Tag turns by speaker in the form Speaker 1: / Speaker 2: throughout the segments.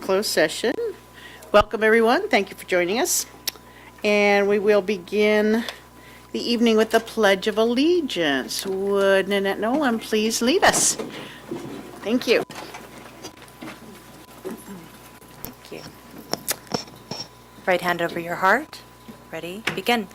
Speaker 1: closed session. Welcome, everyone. Thank you for joining us. And we will begin the evening with the Pledge of Allegiance. Would Nanette Nolan please lead us? Thank you.
Speaker 2: Thank you. Right hand over your heart. Ready? Begin.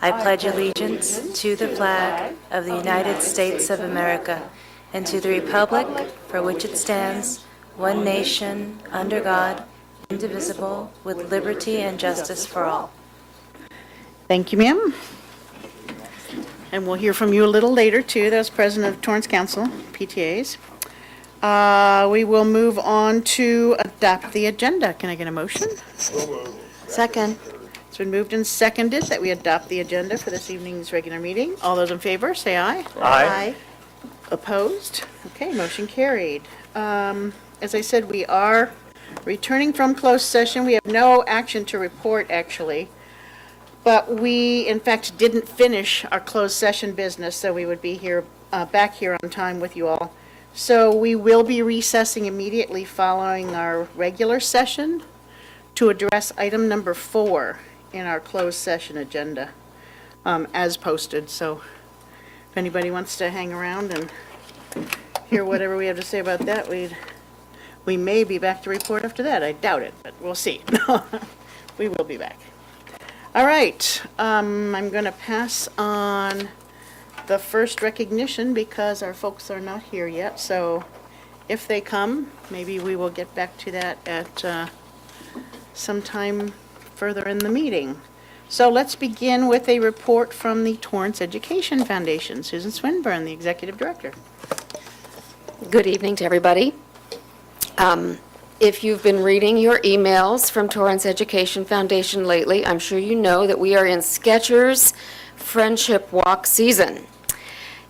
Speaker 2: I pledge allegiance to the flag of the United States of America and to the republic for which it stands, one nation, under God, indivisible, with liberty and justice for all.
Speaker 1: Thank you, ma'am. And we'll hear from you a little later, too. That's President of Torrance Council, PTAs. We will move on to adopt the agenda. Can I get a motion?
Speaker 2: Second.
Speaker 1: It's been moved and seconded that we adopt the agenda for this evening's regular meeting. All those in favor, say aye.
Speaker 3: Aye.
Speaker 1: Opposed? Okay, motion carried. As I said, we are returning from closed session. We have no action to report, actually. But we, in fact, didn't finish our closed session business, so we would be here, back here on time with you all. So we will be recessing immediately following our regular session to address item number 4 in our closed session agenda, as posted. So if anybody wants to hang around and hear whatever we have to say about that, we may be back to report after that. I doubt it, but we'll see. We will be back. All right, I'm going to pass on the first recognition because our folks are not here yet. So if they come, maybe we will get back to that at some time further in the meeting. So let's begin with a report from the Torrance Education Foundation. Susan Swinburne, the Executive Director.
Speaker 4: Good evening to everybody. If you've been reading your emails from Torrance Education Foundation lately, I'm sure you know that we are in Skechers Friendship Walk season.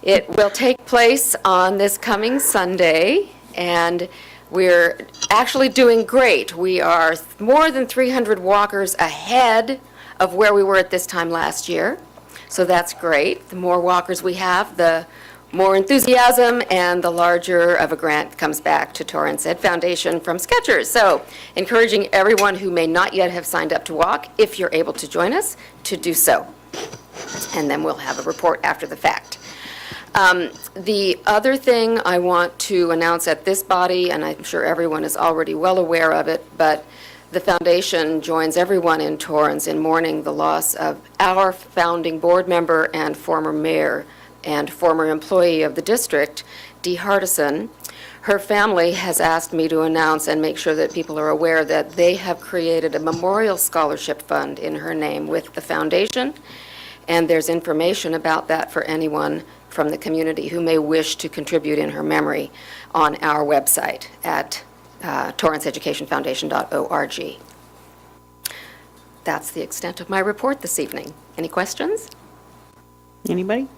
Speaker 4: It will take place on this coming Sunday, and we're actually doing great. We are more than 300 walkers ahead of where we were at this time last year, so that's great. The more walkers we have, the more enthusiasm and the larger of a grant comes back to Torrance Ed Foundation from Skechers. So encouraging everyone who may not yet have signed up to walk, if you're able to join us, to do so. And then we'll have a report after the fact. The other thing I want to announce at this body, and I'm sure everyone is already well aware of it, but the foundation joins everyone in Torrance in mourning the loss of our founding board member and former mayor and former employee of the district, Dee Hardison. Her family has asked me to announce and make sure that people are aware that they have created a memorial scholarship fund in her name with the foundation, and there's information about that for anyone from the community who may wish to contribute in her memory on our website at torranceeducationfoundation.org. That's the extent of my report this evening. Any questions?
Speaker 1: Anybody?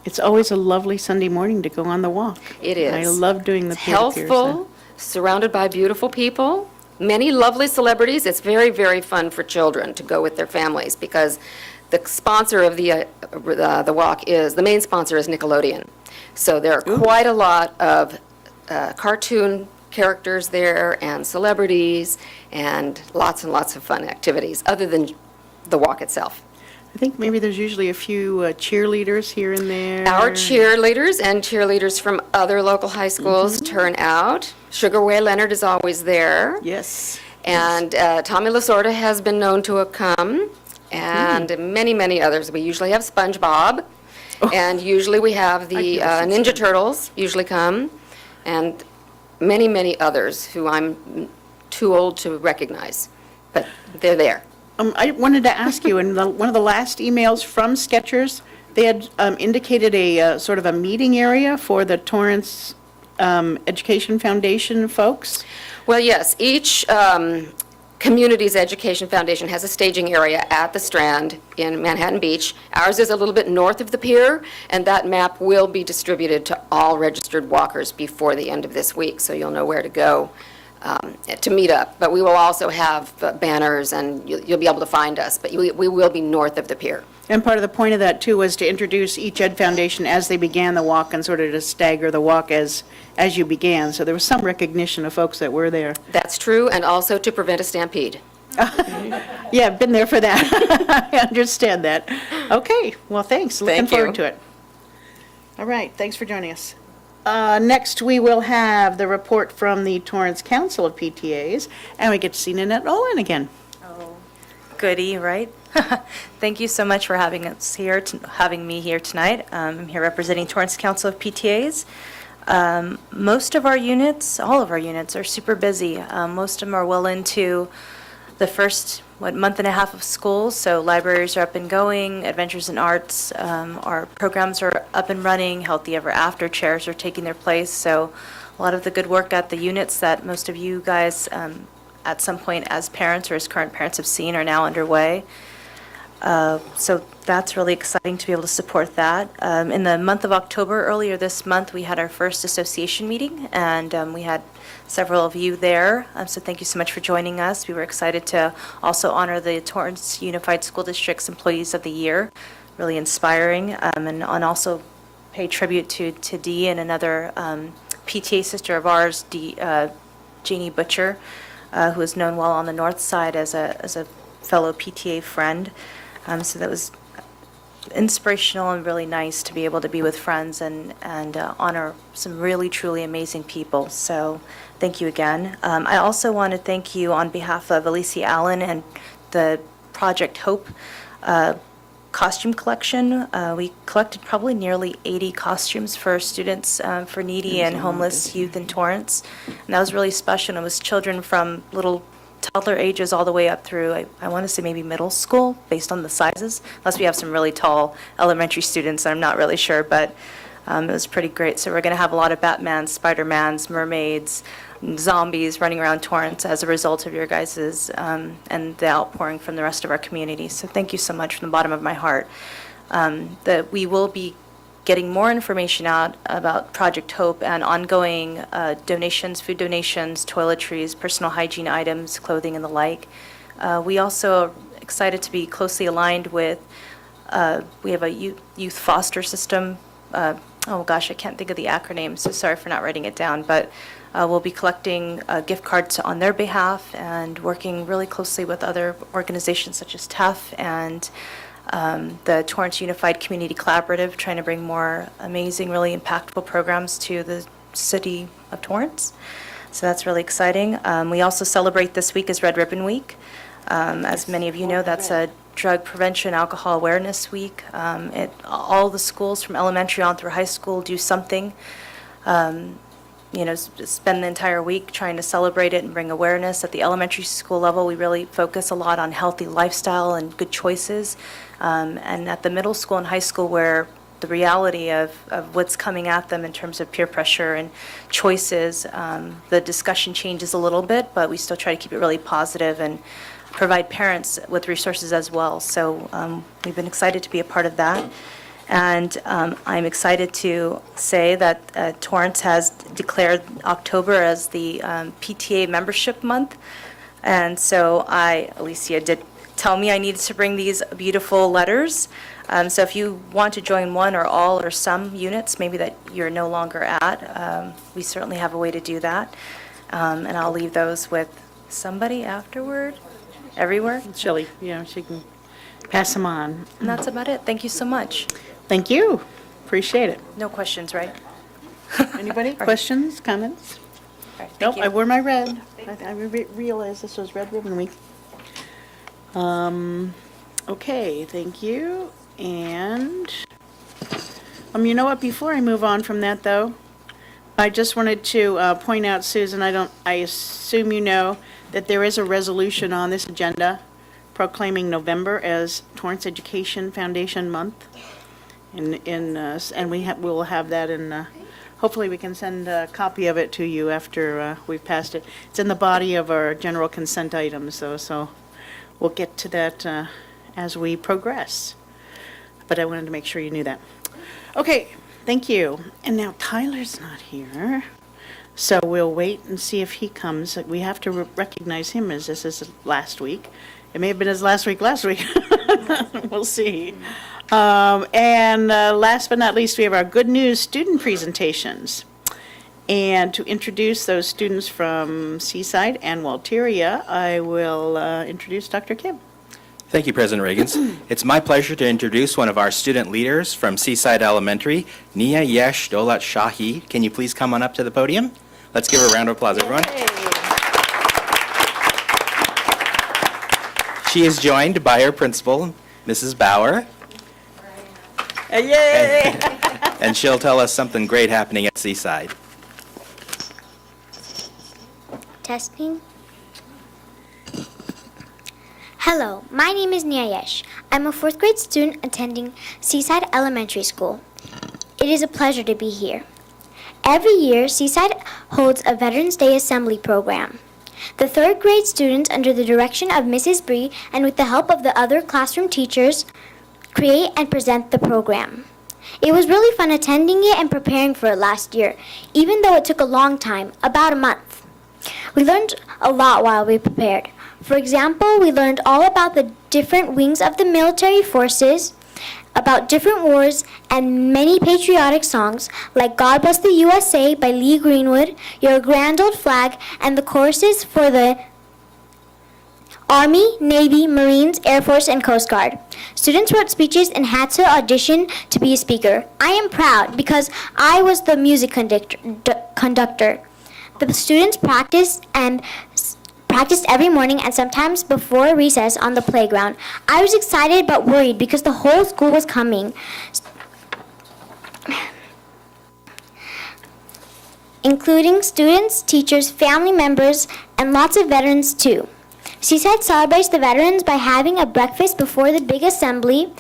Speaker 1: It's always a lovely Sunday morning to go on the walk.
Speaker 4: It is.
Speaker 1: I love doing the peer-to-peer
Speaker 4: Healthful, surrounded by beautiful people, many lovely celebrities. It's very, very fun for children to go with their families because the sponsor of the walk is, the main sponsor is Nickelodeon. So there are quite a lot of cartoon characters there and celebrities and lots of fun activities other than the walk itself.
Speaker 1: I think maybe there's usually a few cheerleaders here and there.
Speaker 4: Our cheerleaders and cheerleaders from other local high schools turn out. Sugar Ray Leonard is always there.
Speaker 1: Yes.
Speaker 4: And Tommy Lasorda has been known to have come, and many others. We usually have SpongeBob, and usually we have the Ninja Turtles usually come, and many others who I'm too old to recognize, but they're there.
Speaker 1: I wanted to ask you, in one of the last emails from Skechers, they had indicated a sort of a meeting area for the Torrance Education Foundation folks.
Speaker 4: Well, yes, each community's education foundation has a staging area at the Strand in Manhattan Beach. Ours is a little bit north of the pier, and that map will be distributed to all registered walkers before the end of this week, so you'll know where to go to meet up. But we will also have banners, and you'll be able to find us, but we will be north of the pier.
Speaker 1: And part of the point of that, too, was to introduce each Ed Foundation as they began the walk and sort of to stagger the walk as you began. So there was some recognition of folks that were there.
Speaker 4: That's true, and also to prevent a stampede.
Speaker 1: Yeah, I've been there for that. I understand that. Okay, well, thanks. Looking
Speaker 4: Thank you.
Speaker 1: forward to it. All right, thanks for joining us. Next, we will have the report from the Torrance Council of PTAs, and we get to see Nanette Nolan again.
Speaker 2: Goody, right? Thank you so much for having me here tonight. I'm here representing Torrance Council of PTAs. Most of our units, all of our units, are super busy. Most of them are well into the first, month and a half of school, so libraries are up and going, Adventures in Arts, our programs are up and running, Healthy Ever After chairs are taking their place, so a lot of the good work at the units that most of you guys at some point as parents or as current parents have seen are now underway. So that's really exciting to be able to support that. In the month of October, earlier this month, we had our first association meeting, and we had several of you there. So thank you so much for joining us. We were excited to also honor the Torrance Unified School District's Employees of the Year, really inspiring, and also pay tribute to Dee and another PTA sister of ours, Jeannie Butcher, who is known well on the north side as a fellow PTA friend. So that was inspirational and really nice to be able to be with friends and honor some really, truly amazing people. So thank you again. I also want to thank you on behalf of Alicia Allen and the Project Hope costume collection. We collected probably nearly 80 costumes for students, for needy and homeless youth in Torrance. And that was really special. And it was children from little toddler ages all the way up through, I want to say maybe middle school, based on the sizes, unless we have some really tall elementary students, I'm not really sure, but it was pretty great. So we're going to have a lot of Batmans, Spider-Mans, mermaids, zombies running around Torrance as a result of your guys's and the outpouring from the rest of our community. So thank you so much from the bottom of my heart. That we will be getting more information out about Project Hope and ongoing donations, food donations, toiletries, personal hygiene items, clothing, and the like. We also are excited to be closely aligned with, we have a youth foster system. Oh gosh, I can't think of the acronym, so sorry for not writing it down, but we'll be collecting gift cards on their behalf and working really closely with other organizations such as TUF and the Torrance Unified Community Collaborative, trying to bring more amazing, really impactful programs to the city of Torrance. So that's really exciting. We also celebrate this week as Red Ribbon Week. As many of you know, that's a drug prevention, alcohol awareness week. All the schools from elementary on through high school do something. Spend the entire week trying to celebrate it and bring awareness. At the elementary school level, we really focus a lot on healthy lifestyle and good choices. And at the middle school and high school, where the reality of what's coming at them in terms of peer pressure and choices, the discussion changes a little bit, but we still try to keep it really positive and provide parents with resources as well. So we've been excited to be a part of that. And I'm excited to say that Torrance has declared October as the PTA membership month. And so Alicia did tell me I needed to bring these beautiful letters. So if you want to join one or all or some units, maybe that you're no longer at, we certainly have a way to do that. And I'll leave those with somebody afterward, everywhere.
Speaker 1: Shelley, she can pass them on.
Speaker 2: And that's about it. Thank you so much.
Speaker 1: Thank you. Appreciate it.
Speaker 2: No questions, right?
Speaker 1: Anybody? Questions, comments?
Speaker 2: All right, thank
Speaker 1: Nope,
Speaker 2: you.
Speaker 1: I wore my red. I realized this was Red Ribbon Week. Okay, thank you. And, you know what, before I move on from that, though, I just wanted to point out, Susan, I assume you know that there is a resolution on this agenda proclaiming November as Torrance Education Foundation Month. And we'll have that in, hopefully we can send a copy of it to you after we've passed it. It's in the body of our general consent items, though, so we'll get to that as we progress. But I wanted to make sure you knew that. Okay, thank you. And now Tyler's not here, so we'll wait and see if he comes. We have to recognize him as this is last week. It may have been his last week. We'll see. And last but not least, we have our good news student presentations. And to introduce those students from Seaside and Walteria, I will introduce Dr. Kim.
Speaker 3: Thank you, President Reagans. It's my pleasure to introduce one of our student leaders from Seaside Elementary, Nia Yesh Dolat Shahi. Can you please come on up to the podium? Let's give her a round of applause, everyone. She is joined by her principal, Mrs. Bauer.
Speaker 1: Yay!
Speaker 3: And she'll tell us something great happening at Seaside.
Speaker 5: Testing. Hello, my name is Niayesh. I'm a 4th grade student attending Seaside Elementary School. It is a pleasure to be here. Every year, Seaside holds a Veterans Day Assembly program. The 3rd grade students, under the direction of Mrs. Bree and with the help of the other classroom teachers, create and present the program. It was really fun attending it and preparing for it last year, even though it took a long time, about a month. We learned a lot while we prepared. For example, we learned all about the different wings of the military forces, about different wars, and many patriotic songs like God Bless the USA by Lee Greenwood, Your Grand Old Flag, and the choruses for the Army, Navy, Marines, Air Force, and Coast Guard. Students wrote speeches and had to audition to be a speaker. I am proud because I was the music conductor. The students practiced every morning and sometimes before recess on the playground. I was excited but worried because the whole school was coming, including students, teachers, family members, and lots of veterans too. Seaside celebrates the veterans by having a breakfast before the big assembly,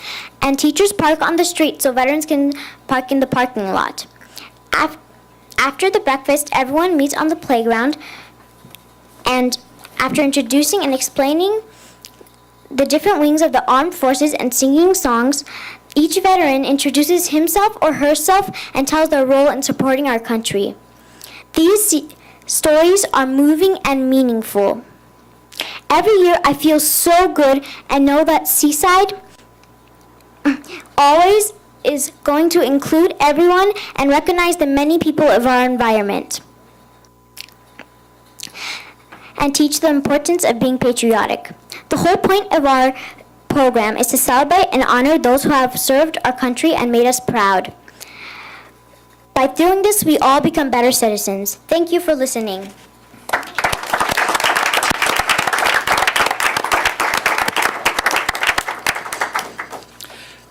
Speaker 5: and teachers park on the street so veterans can park in the parking lot. After the breakfast, everyone meets on the playground, and after introducing and explaining the different wings of the armed forces and singing songs, each veteran introduces himself or herself and tells their role in supporting our country. These stories are moving and meaningful. Every year I feel so good and know that Seaside always is going to include everyone and recognize the many people of our environment and teach the importance of being patriotic. The whole point of our program is to celebrate and honor those who have served our country and made us proud. By doing this, we all become better citizens. Thank you for listening.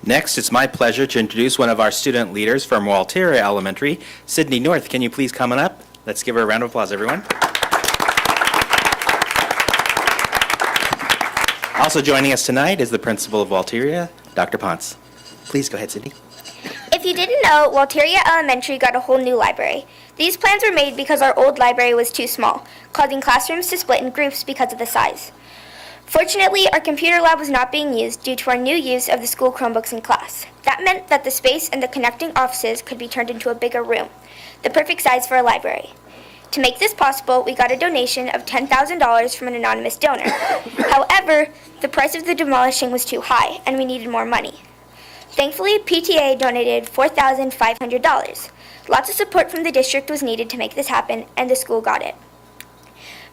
Speaker 3: Next, it's my pleasure to introduce one of our student leaders from Walteria Elementary, Sydney North. Can you please come on up? Let's give her a round of applause, everyone. Also joining us tonight is the principal of Walteria, Dr. Ponce. Please go ahead, Sydney.
Speaker 6: If you didn't know, Walteria Elementary got a whole new library. These plans were made because our old library was too small, causing classrooms to split in groups because of the size. Fortunately, our computer lab was not being used due to our new use of the school Chromebooks in class. That meant that the space and the connecting offices could be turned into a bigger room, the perfect size for a library. To make this possible, we got a donation of $10,000 from an anonymous donor. However, the price of the demolishing was too high, and we needed more money. Thankfully, PTA donated $4,500. Lots of support from the district was needed to make this happen, and the school got it.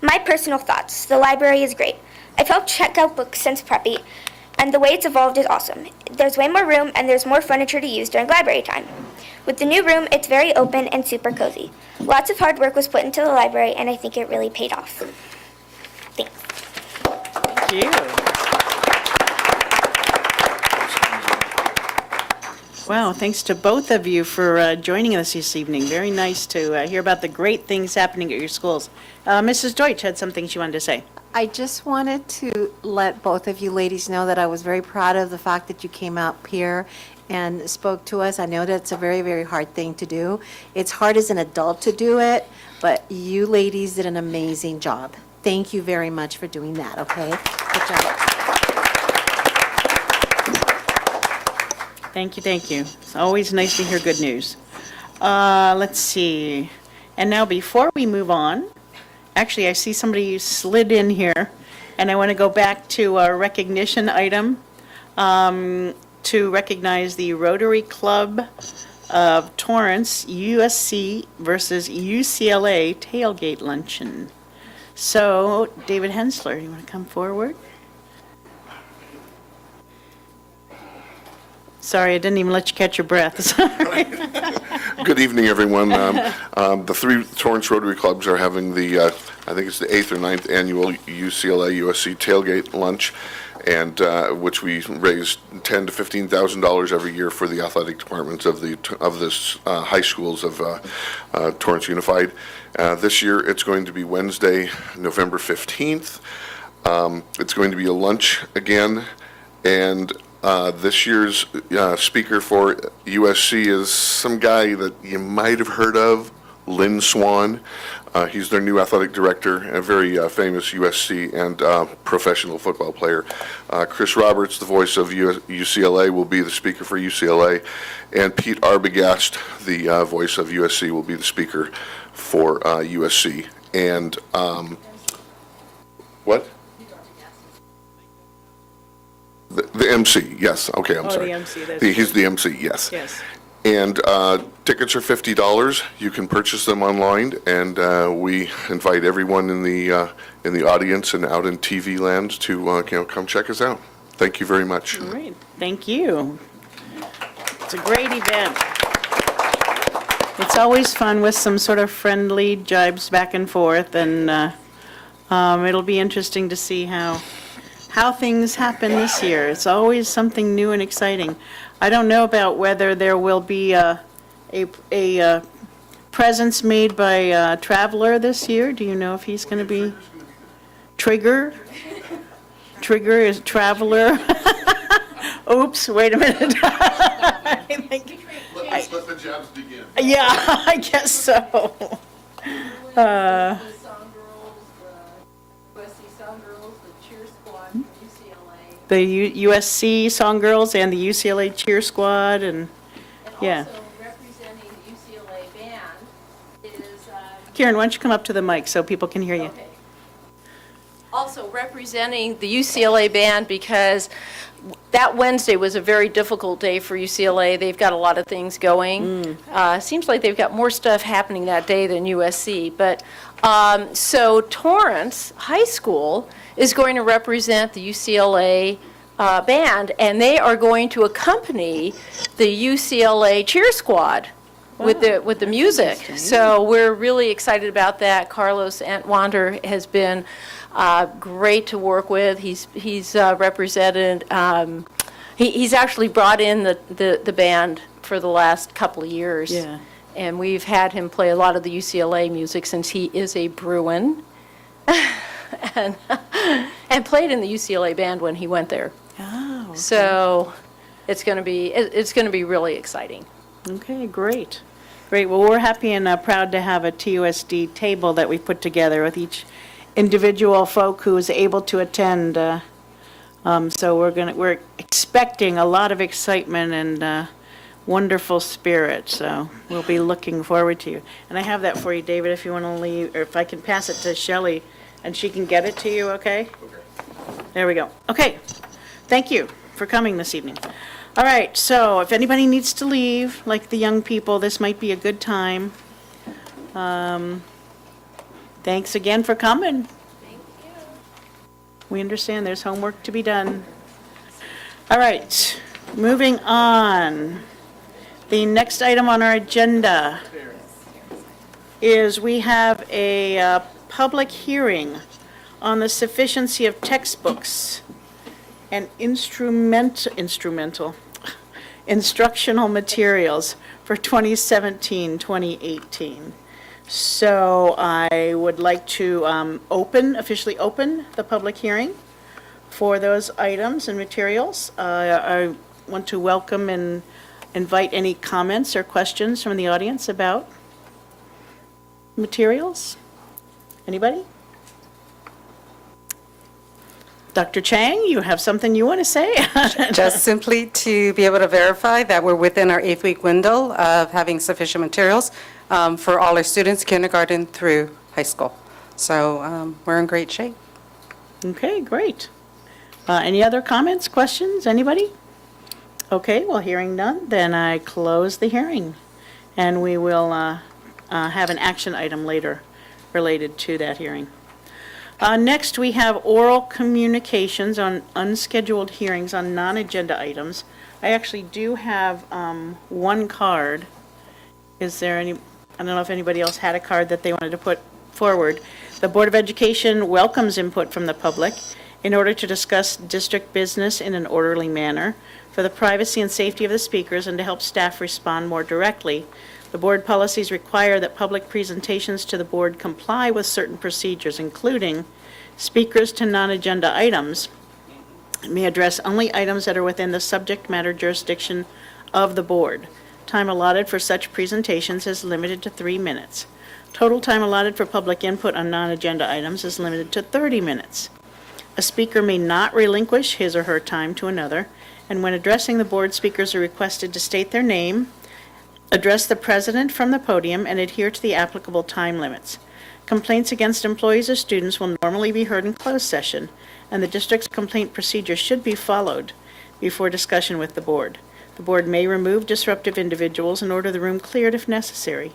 Speaker 6: My personal thoughts: the library is great. I've helped check out books since preppy, and the way it's evolved is awesome. There's way more room, and there's more furniture to use during library time. With the new room, it's very open and super cozy. Lots of hard work was put into the library, and I think it really paid off. Thanks.
Speaker 1: Thank you. Wow, thanks to both of you for joining us this evening. Very nice to hear about the great things happening at your schools. Mrs. Deutsch had something she wanted to say.
Speaker 7: I just wanted to let both of you ladies know that I was very proud of the fact that you came out here and spoke to us. I know that it's a very, very hard thing to do. It's hard as an adult to do it, but you ladies did an amazing job. Thank you very much for doing that, okay? Good job.
Speaker 1: Thank you, thank you. It's always nice to hear good news. Let's see. And now before we move on, actually, I see somebody slid in here, And I want to go back to our recognition item to recognize the Rotary Club of Torrance, USC versus UCLA tailgate luncheon. So, David Hensler, you want to come forward? Sorry, I didn't even let you catch your breath. Sorry.
Speaker 8: Good evening, everyone. The three Torrance Rotary Clubs are having the, I think it's the 8th or 9th annual UCLA-USC tailgate lunch, and which we raise $10,000 to $15,000 every year for the athletic departments of this high schools of Torrance Unified. This year, it's going to be Wednesday, November 15th. It's going to be a lunch again, and this year's speaker for USC is some guy that you might have heard of, Lynn Swan. He's their new athletic director, a very famous USC and professional football player. Chris Roberts, the voice of UCLA, will be the speaker for UCLA, and Pete Arbogast, the voice of USC, will be the speaker for USC. And what? The MC, yes. Okay, I'm sorry.
Speaker 1: the MC, that's
Speaker 8: He's the MC, yes.
Speaker 1: Yes.
Speaker 8: And tickets are $50. You can purchase them online, and we invite everyone in the audience and out in TV land to come check us out. Thank you very much.
Speaker 1: All right, thank you. It's a great event. It's always fun with some sort of friendly jibes back and forth, and it'll be interesting to see how things happen this year. It's always something new and exciting. I don't know about whether there will be a presence made by Traveler this year. Do you know if he's going to be Trigger? Trigger is Traveler. Oops, wait a minute. I think,
Speaker 8: Let the jabs begin.
Speaker 1: yeah, I guess so.
Speaker 9: The song girls, the USC song girls, the cheer squad from UCLA.
Speaker 1: The USC Song Girls and the UCLA Cheer Squad, and yeah.
Speaker 9: Also representing the UCLA band is,
Speaker 1: Karen, why don't you come up to the mic so people can hear you?
Speaker 9: okay. Also representing the UCLA band, because that Wednesday was a very difficult day for UCLA. They've got a lot of things going. Seems like they've got more stuff happening that day than USC. But so Torrance High School is going to represent the UCLA band, and they are going to accompany the UCLA cheer squad with the music. So we're really excited about that. Carlos Antwander has been great to work with. He's represented. He's actually brought in the band for the last couple of years.
Speaker 1: Yeah.
Speaker 9: And we've had him play a lot of the UCLA music since he is a Bruin, and played in the UCLA band when he went there.
Speaker 1: Oh,
Speaker 9: So it's going to be really exciting.
Speaker 1: okay, great. Great, well, we're happy and proud to have a TUSD table that we put together with each individual folk who is able to attend. So we're expecting a lot of excitement and wonderful spirit, so we'll be looking forward to you. And I have that for you, David, if you want to leave, or if I can pass it to Shelley, and she can get it to you, okay? Okay. There we go. Okay, thank you for coming this evening. All right, so if anybody needs to leave, like the young people, this might be a good time. Thanks again for coming. Thank you. We understand there's homework to be done. All right, moving on. The next item on our agenda is we have a public hearing on the sufficiency of textbooks and instructional materials for 2017-2018. So I would like to officially open the public hearing for those items and materials. I want to welcome and invite any comments or questions from the audience about materials. Anybody? Dr. Chang, you have something you want to say?
Speaker 10: Just simply to be able to verify that we're within our 8-week window of having sufficient materials for all our students, kindergarten through high school. So we're in great shape.
Speaker 1: Okay, great. Any other comments, questions, anybody? Okay, well, hearing none, then I close the hearing, and we will have an action item later related to that hearing. Next, we have oral communications on unscheduled hearings on non-agenda items. I actually do have one card. Is there any, I don't know if anybody else had a card that they wanted to put forward. The Board of Education welcomes input from the public in order to discuss district business in an orderly manner for the privacy and safety of the speakers and to help staff respond more directly. The board policies require that public presentations to the board comply with certain procedures, including speakers to non-agenda items may address only items that are within the subject matter jurisdiction of the board. Time allotted for such presentations is limited to 3 minutes. Total time allotted for public input on non-agenda items is limited to 30 minutes. A speaker may not relinquish his or her time to another, and when addressing the board, speakers are requested to state their name, address the president from the podium, and adhere to the applicable time limits. Complaints against employees or students will normally be heard in closed session, and the district's complaint procedure should be followed before discussion with the board. The board may remove disruptive individuals and order the room cleared if necessary.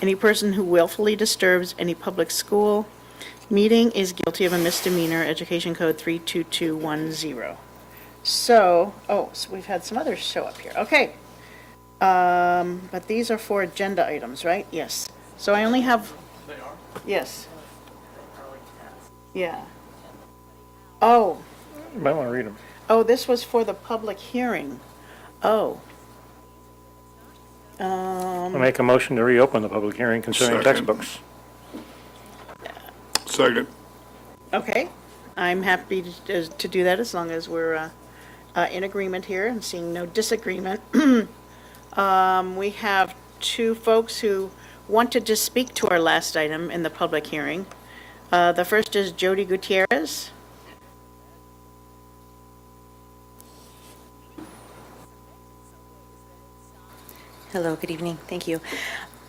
Speaker 1: Any person who willfully disturbs any public school meeting is guilty of a misdemeanor, Education Code 32210. So we've had some others show up here. Okay. But these are for agenda items, right? Yes. So I only have... They are? Yes. Yeah. Oh.
Speaker 11: You might want to read them.
Speaker 1: Oh, this was for the public hearing. Oh.
Speaker 11: I'll make a motion to reopen the public hearing concerning
Speaker 8: Second.
Speaker 11: textbooks.
Speaker 8: Second.
Speaker 1: Okay. I'm happy to do that as long as we're in agreement here and seeing no disagreement. We have two folks who wanted to speak to our last item in the public hearing. The first is Jody Gutierrez.
Speaker 12: Hello, good evening. Thank you.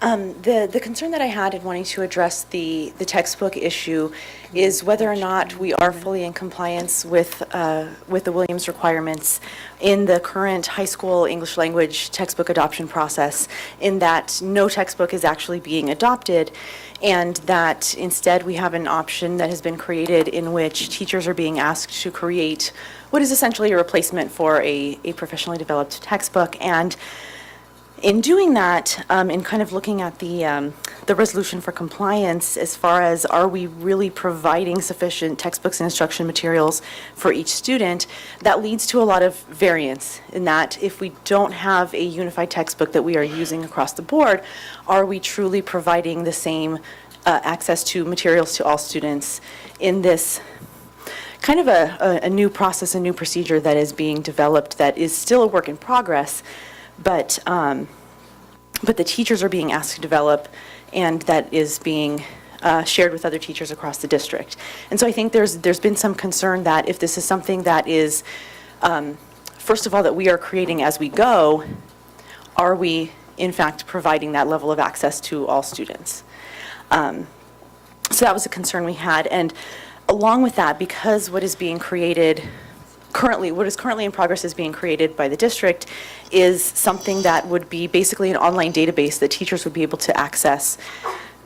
Speaker 12: The concern that I had in wanting to address the textbook issue is whether or not we are fully in compliance with the Williams requirements in the current high school English language textbook adoption process, in that no textbook is actually being adopted, and that instead we have an option that has been created in which teachers are being asked to create what is essentially a replacement for a professionally developed textbook. And in doing that, in kind of looking at the resolution for compliance, as far as are we really providing sufficient textbooks and instruction materials for each student, that leads to a lot of variance in that if we don't have a unified textbook that we are using across the board, are we truly providing the same access to materials to all students in this kind of a new process, a new procedure that is being developed that is still a work in progress, but the teachers are being asked to develop, and that is being shared with other teachers across the district. And so I think there's been some concern that if this is something that is, first of all, that we are creating as we go, are we in fact providing that level of access to all students? So that was a concern we had. And along with that, because what is being created currently, what is currently in progress is being created by the district is something that would be basically an online database that teachers would be able to access.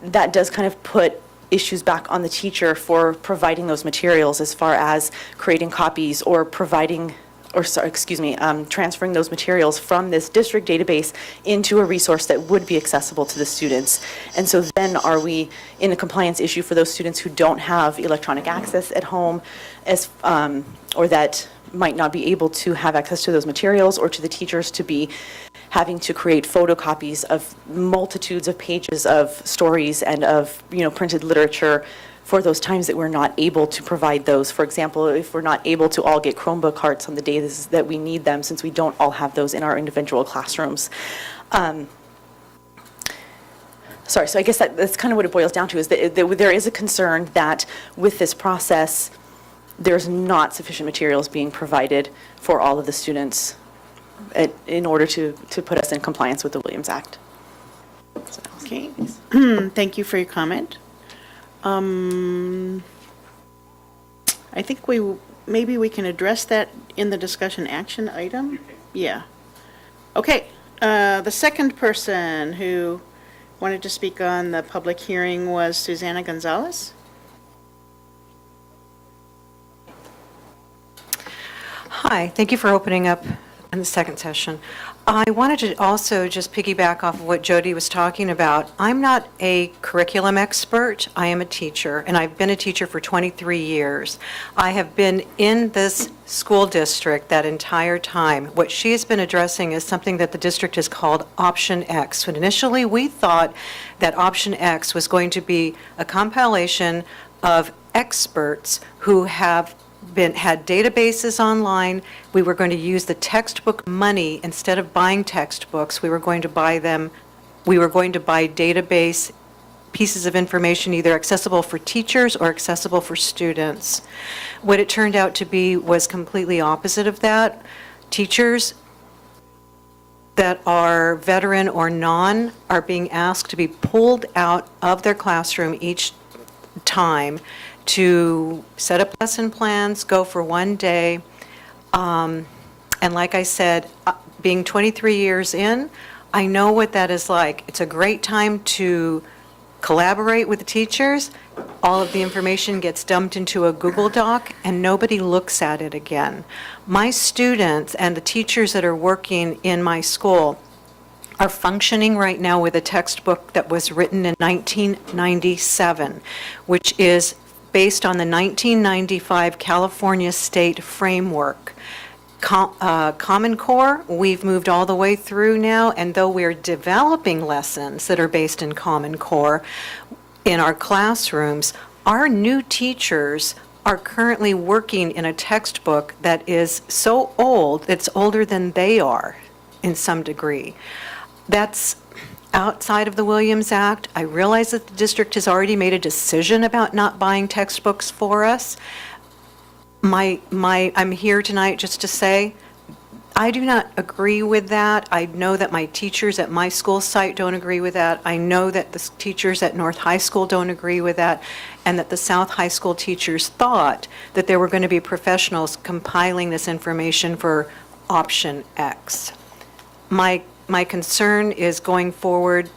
Speaker 12: That does kind of put issues back on the teacher for providing those materials as far as creating copies or providing, or sorry, excuse me, transferring those materials from this district database into a resource that would be accessible to the students. And so then are we in a compliance issue for those students who don't have electronic access at home, as or that might not be able to have access to those materials, or to the teachers to be having to create photocopies of multitudes of pages of stories and of, printed literature for those times that we're not able to provide those. For example, if we're not able to all get Chromebook cards on the days that we need them, since we don't all have those in our individual classrooms. Sorry, so I guess that's kind of what it boils down to, is that there is a concern that with this process, there's not sufficient materials being provided for all of the students in order to put us in compliance with the Williams Act. So,
Speaker 1: Okay. Thank you for your comment. I think maybe we can address that in the discussion action item? Yeah. Okay, the second person who wanted to speak on the public hearing was Susanna Gonzalez.
Speaker 13: Hi, thank you for opening up in the second session. I wanted to also just piggyback off of what Jody was talking about. I'm not a curriculum expert. I am a teacher, and I've been a teacher for 23 years. I have been in this school district that entire time. What she has been addressing is something that the district has called Option X. When initially we thought that Option X was going to be a compilation of experts who had databases online. We were going to use the textbook money instead of buying textbooks. We were going to buy database pieces of information, either accessible for teachers or accessible for students. What it turned out to be was completely opposite of that. Teachers that are veteran or non are being asked to be pulled out of their classroom each time to set up lesson plans, go for one day. And like I said, being 23 years in, I know what that is like. It's a great time to collaborate with the teachers. All of the information gets dumped into a Google Doc, and nobody looks at it again. My students and the teachers that are working in my school are functioning right now with a textbook that was written in 1997, which is based on the 1995 California State Framework. Common Core, we've moved all the way through now, and though we're developing lessons that are based in Common Core in our classrooms, our new teachers are currently working in a textbook that is so old, it's older than they are in some degree. That's outside of the Williams Act. I realize that the district has already made a decision about not buying textbooks for us. I'm here tonight just to say, I do not agree with that. I know that my teachers at my school site don't agree with that. I know that the teachers at North High School don't agree with that, and that the South High School teachers thought that there were going to be professionals compiling this information for Option X. My concern is going forward,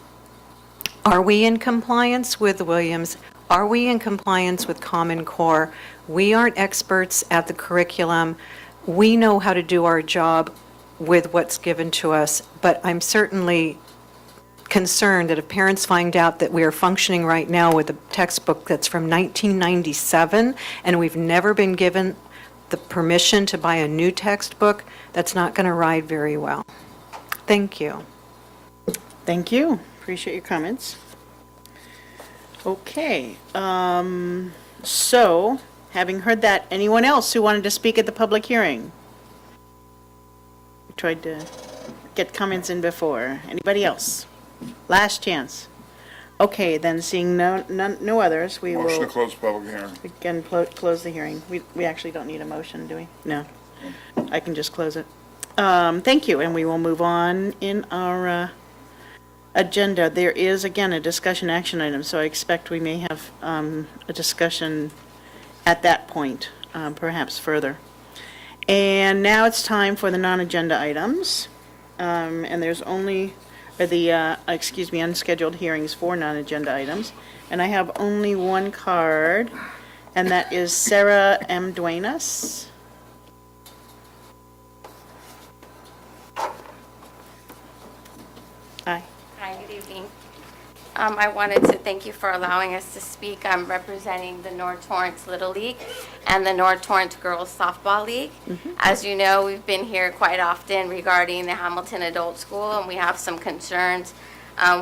Speaker 13: are we in compliance with the Williams? Are we in compliance with Common Core? We aren't experts at the curriculum. We know how to do our job with what's given to us, but I'm certainly concerned that if parents find out that we are functioning right now with a textbook that's from 1997 and we've never been given the permission to buy a new textbook, that's not going to ride very well. Thank you.
Speaker 1: Thank you. Appreciate your comments. Okay, so, having heard that, anyone else who wanted to speak at the public hearing? We tried to get comments in before. Anybody else? Last chance. Okay, then seeing no others, we will...
Speaker 14: Motion to close public hearing.
Speaker 1: Again, close the hearing. We actually don't need a motion, do we? No. I can just close it. Thank you, and we will move on in our agenda. There is, again, a discussion action item, so I expect we may have a discussion at that point, perhaps further. And now it's time for the non-agenda items, and there's only, unscheduled hearings for non-agenda items, and I have only one card, and that is Sarah M. Duenas. Hi.
Speaker 15: Hi, good evening. I wanted to thank you for allowing us to speak. I'm representing the North Torrance Little League and the North Torrance Girls Softball League. As you know, we've been here quite often regarding the Hamilton Adult School, and we have some concerns.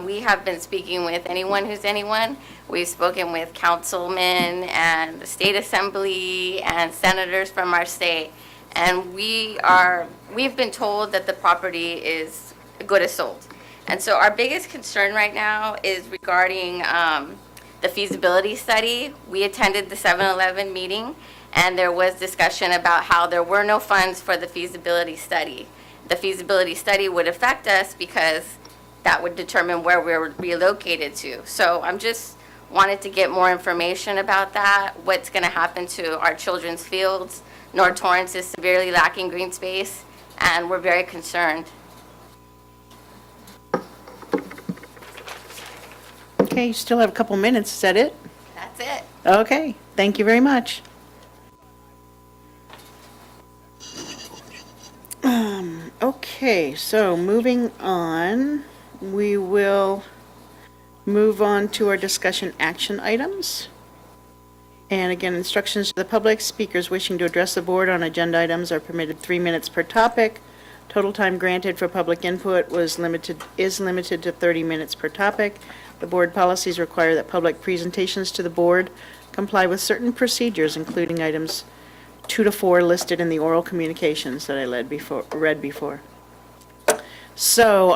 Speaker 15: We have been speaking with anyone who's anyone. We've spoken with councilmen and the state assembly and senators from our state, and we've been told that the property is good as sold. And so our biggest concern right now is regarding the feasibility study. We attended the 7-Eleven meeting, and there was discussion about how there were no funds for the feasibility study. The feasibility study would affect us because that would determine where we're relocated to. So I'm just wanted to get more information about that, what's going to happen to our children's fields. North Torrance is severely lacking green space, and we're very concerned.
Speaker 1: Okay, you still have a couple minutes, is that it?
Speaker 15: That's it.
Speaker 1: Okay, thank you very much. Okay, so moving on, we will move on to our discussion action items. And again, instructions to the public, speakers wishing to address the board on agenda items are permitted 3 minutes per topic. Total time granted for public input is limited to 30 minutes per topic. The board policies require that public presentations to the board comply with certain procedures, including items 2 to 4 listed in the oral communications that I read before. So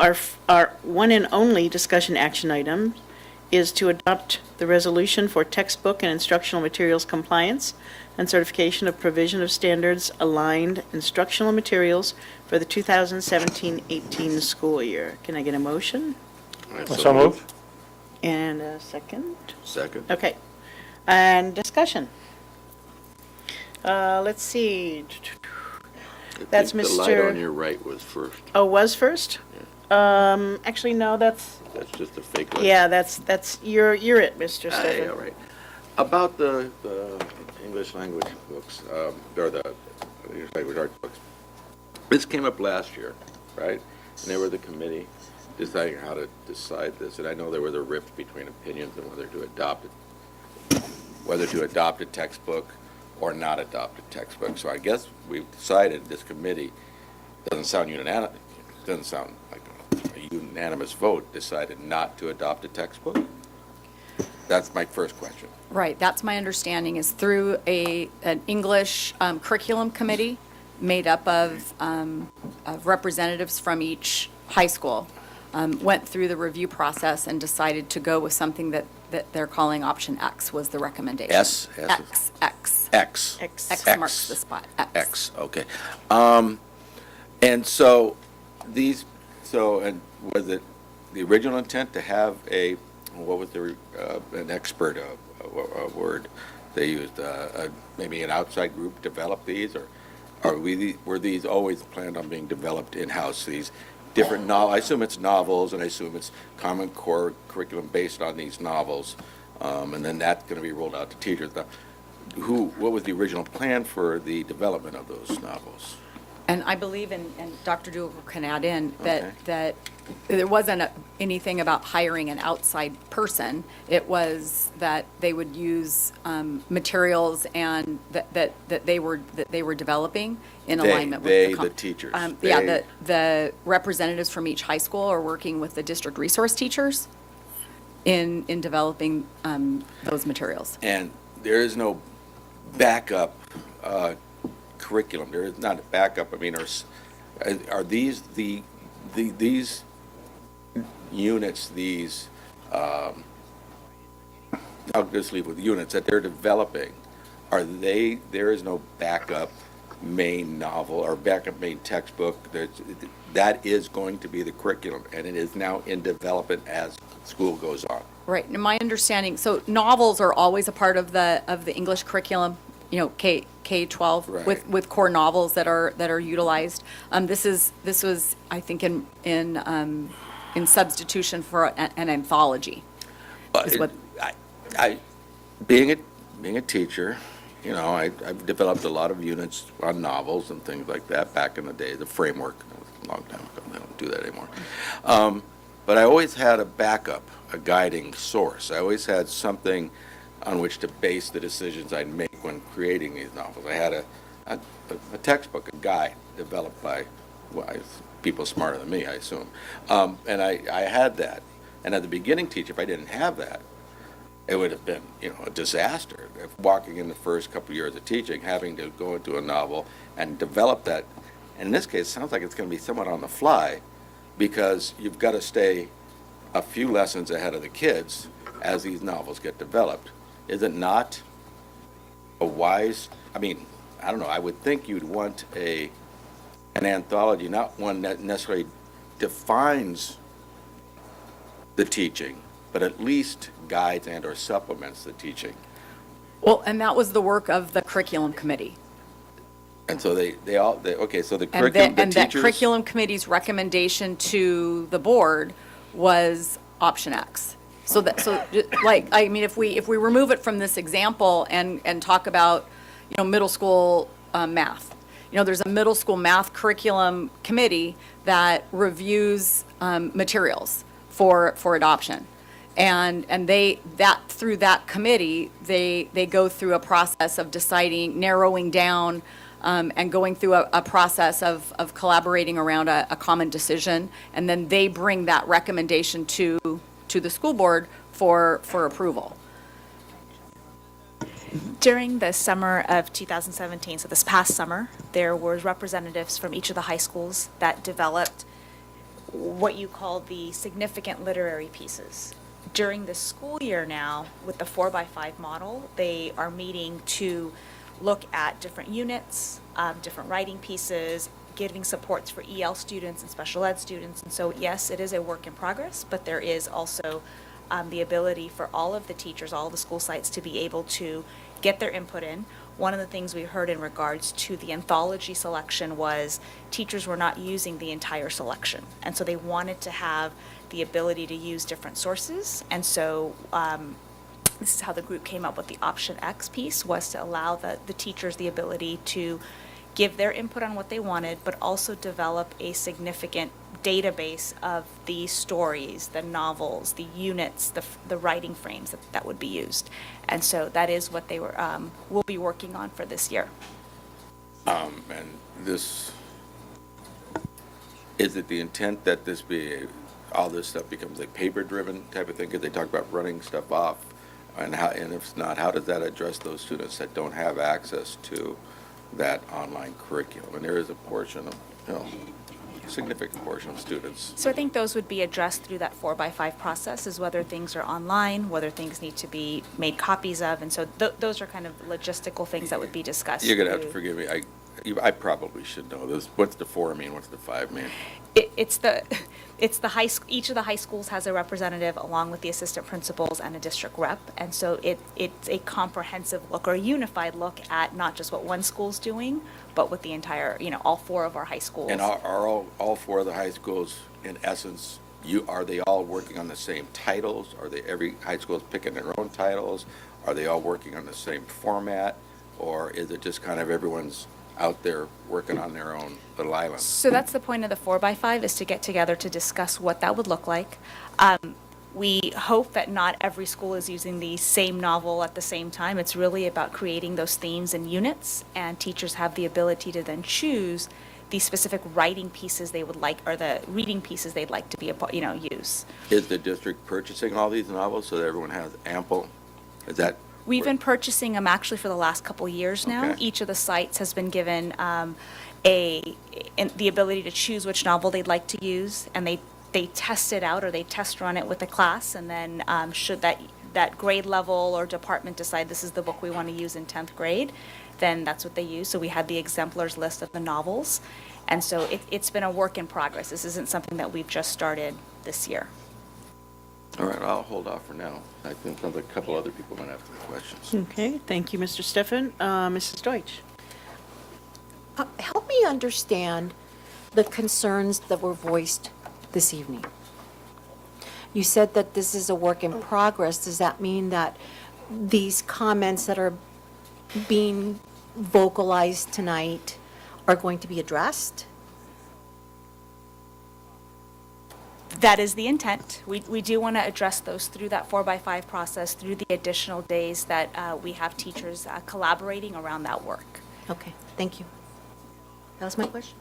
Speaker 1: our one and only discussion action item is to adopt the resolution for textbook and instructional materials compliance and certification of provision of standards aligned instructional materials for the 2017-18 school year. Can I get a motion?
Speaker 11: So moved.
Speaker 1: And a second?
Speaker 14: Second.
Speaker 1: Okay. And discussion. Let's see. That's
Speaker 14: The light on
Speaker 1: Mr.
Speaker 14: your right was first.
Speaker 1: Oh, was first? Actually, no, that's,
Speaker 14: That's just a fake light.
Speaker 1: yeah, that's, you're it, Mr.
Speaker 14: Ah,
Speaker 1: Stephen.
Speaker 14: yeah, right. About the English language books, or the English language arts books. This came up last year, right? And they were the committee deciding how to decide this. And I know there was a rift between opinions on whether to adopt a textbook or not adopt a textbook. So I guess we've decided, this committee, doesn't sound like a unanimous vote, decided not to adopt a textbook? That's my first question.
Speaker 16: Right, that's my understanding, is through an English curriculum committee made up of representatives from each high school, went through the review process and decided to go with something that they're calling option X was the recommendation.
Speaker 14: S?
Speaker 16: X.
Speaker 14: X.
Speaker 16: X marks the spot, X.
Speaker 14: X, okay. And so and was it the original intent to have what was an expert, a word they used, maybe an outside group develop these, or were these always planned on being developed in-house, these different I assume it's novels, and I assume it's Common Core curriculum based on these novels, and then that's going to be rolled out to teachers. Now, what was the original plan for the development of those novels?
Speaker 16: And I believe, and Dr. Dougal can add in,
Speaker 14: Okay.
Speaker 16: that there wasn't anything about hiring an outside person. It was that they would use materials and that they were developing in alignment with
Speaker 14: the teachers.
Speaker 16: Yeah, the representatives from each high school are working with the district resource teachers in developing those materials.
Speaker 14: And there is no backup curriculum. There is not a backup. I mean, are these these units, I'll just leave with units that they're developing, there is no backup main novel or backup main textbook. That is going to be the curriculum, and it is now in development as school goes on.
Speaker 16: Right, and my understanding, so novels are always a part of the English curriculum, K-12,
Speaker 14: Right.
Speaker 16: with core novels that are utilized. This was, I think, in substitution for an anthology. is what-
Speaker 14: Being a teacher, I've developed a lot of units on novels and things like that back in the day, the framework, that was a long time ago, they don't do that anymore. But I always had a backup, a guiding source. I always had something on which to base the decisions I'd make when creating these novels. I had a textbook, a guide developed by people smarter than me, I assume. And I had that. And as a beginning teacher, if I didn't have that, it would have been, a disaster. If walking in the first couple of years of teaching, having to go into a novel and develop that. And in this case, it sounds like it's going to be somewhat on the fly, because you've got to stay a few lessons ahead of the kids as these novels get developed. Is it not a wise, I don't know, I would think you'd want an anthology, not one that necessarily defines the teaching, but at least guides and/or supplements the teaching.
Speaker 16: Well, and that was the work of the curriculum committee.
Speaker 14: And so okay, so the
Speaker 16: And
Speaker 14: curriculum, the
Speaker 16: and that
Speaker 14: teachers.
Speaker 16: curriculum committee's recommendation to the board was option X. So like, I mean, if we remove it from this example and talk about, middle school math, there's a middle school math curriculum committee that reviews materials for adoption. And through that committee, they go through a process of deciding, narrowing down, and going through a process of collaborating around a common decision. And then they bring that recommendation to the school board for approval.
Speaker 17: During the summer of 2017, so this past summer, there were representatives from each of the high schools that developed what you call the significant literary pieces. During the school year now, with the 4x5 model, they are meeting to look at different units, different writing pieces, giving supports for EL students and special ed students. And so, yes, it is a work in progress, but there is also the ability for all of the teachers, all of the school sites to be able to get their input in. One of the things we heard in regards to the anthology selection was teachers were not using the entire selection. And so they wanted to have the ability to use different sources. And so this is how the group came up with the option X piece, was to allow the teachers the ability to give their input on what they wanted, but also develop a significant database of the stories, the novels, the units, the writing frames that would be used. And so that is what they will be working on for this year.
Speaker 14: And this, is it the intent that all this stuff becomes a paper-driven type of thing? Because they talk about running stuff off, and if not, how does that address those students that don't have access to that online curriculum? And there is a portion of, a significant portion of students.
Speaker 17: So I think those would be addressed through that 4x5 process, is whether things are online, whether things need to be made copies of, and so those are kind of logistical things that would be discussed.
Speaker 14: You're going to have to forgive me. I probably should know this. What's the 4 mean? What's the 5 mean?
Speaker 17: It's the each of the high schools has a representative along with the assistant principals and a district rep, and so it's a comprehensive look or a unified look at not just what one school's doing, but with the entire, all 4 of our high schools.
Speaker 14: And are all 4 of the high schools, in essence, are they all working on the same titles? Are every high school is picking their own titles? Are they all working on the same format? Or is it just kind of everyone's out there working on their own little island?
Speaker 17: So that's the point of the 4x5, is to get together to discuss what that would look like. We hope that not every school is using the same novel at the same time. It's really about creating those themes and units, and teachers have the ability to then choose the specific writing pieces they would like, or the reading pieces they'd like to be, use.
Speaker 14: Is the district purchasing all these novels so that everyone has ample? Is that?
Speaker 17: We've been purchasing them actually for the last couple years now.
Speaker 14: Okay.
Speaker 17: Each of the sites has been given the ability to choose which novel they'd like to use, and they test it out, or they test run it with the class, and then should that grade level or department decide this is the book we want to use in 10th grade, then that's what they use. So we had the exemplars list of the novels, and so it's been a work in progress. This isn't something that we've just started this year.
Speaker 14: All right, I'll hold off for now. I think a couple other people might have some questions.
Speaker 1: Okay, thank you, Mr. Steffen. Mrs. Deutsch?
Speaker 7: Help me understand the concerns that were voiced this evening. You said that this is a work in progress. Does that mean that these comments that are being vocalized tonight are going to be addressed?
Speaker 17: That is the intent. We do want to address those through that 4x5 process, through the additional days that we have teachers collaborating around that work.
Speaker 7: Okay, thank you. That was my question.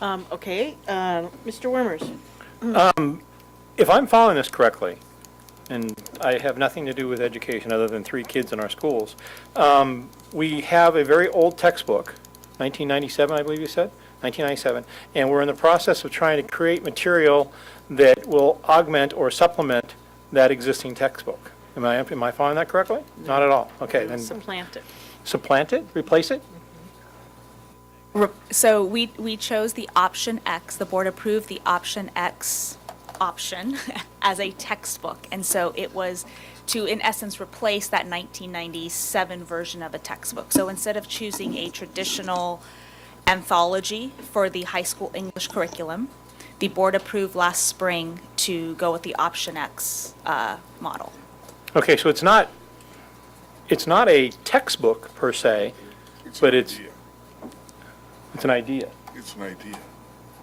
Speaker 1: Okay, Mr. Wormers?
Speaker 11: If I'm following this correctly, and I have nothing to do with education other than 3 kids in our schools, we have a very old textbook, 1997, I believe you said? 1997, and we're in the process of trying to create material that will augment or supplement that existing textbook. Am I following that correctly? Not at all. Okay, then.
Speaker 1: Supplant it.
Speaker 11: Supplant it? Replace it?
Speaker 17: So we chose the option X, the board approved the option X option as a textbook. And so it was to, in essence, replace that 1997 version of a textbook. So instead of choosing a traditional anthology for the high school English curriculum, the board approved last spring to go with the Option X model.
Speaker 11: Okay, so it's not a textbook per se, but it's an idea.
Speaker 18: It's an idea.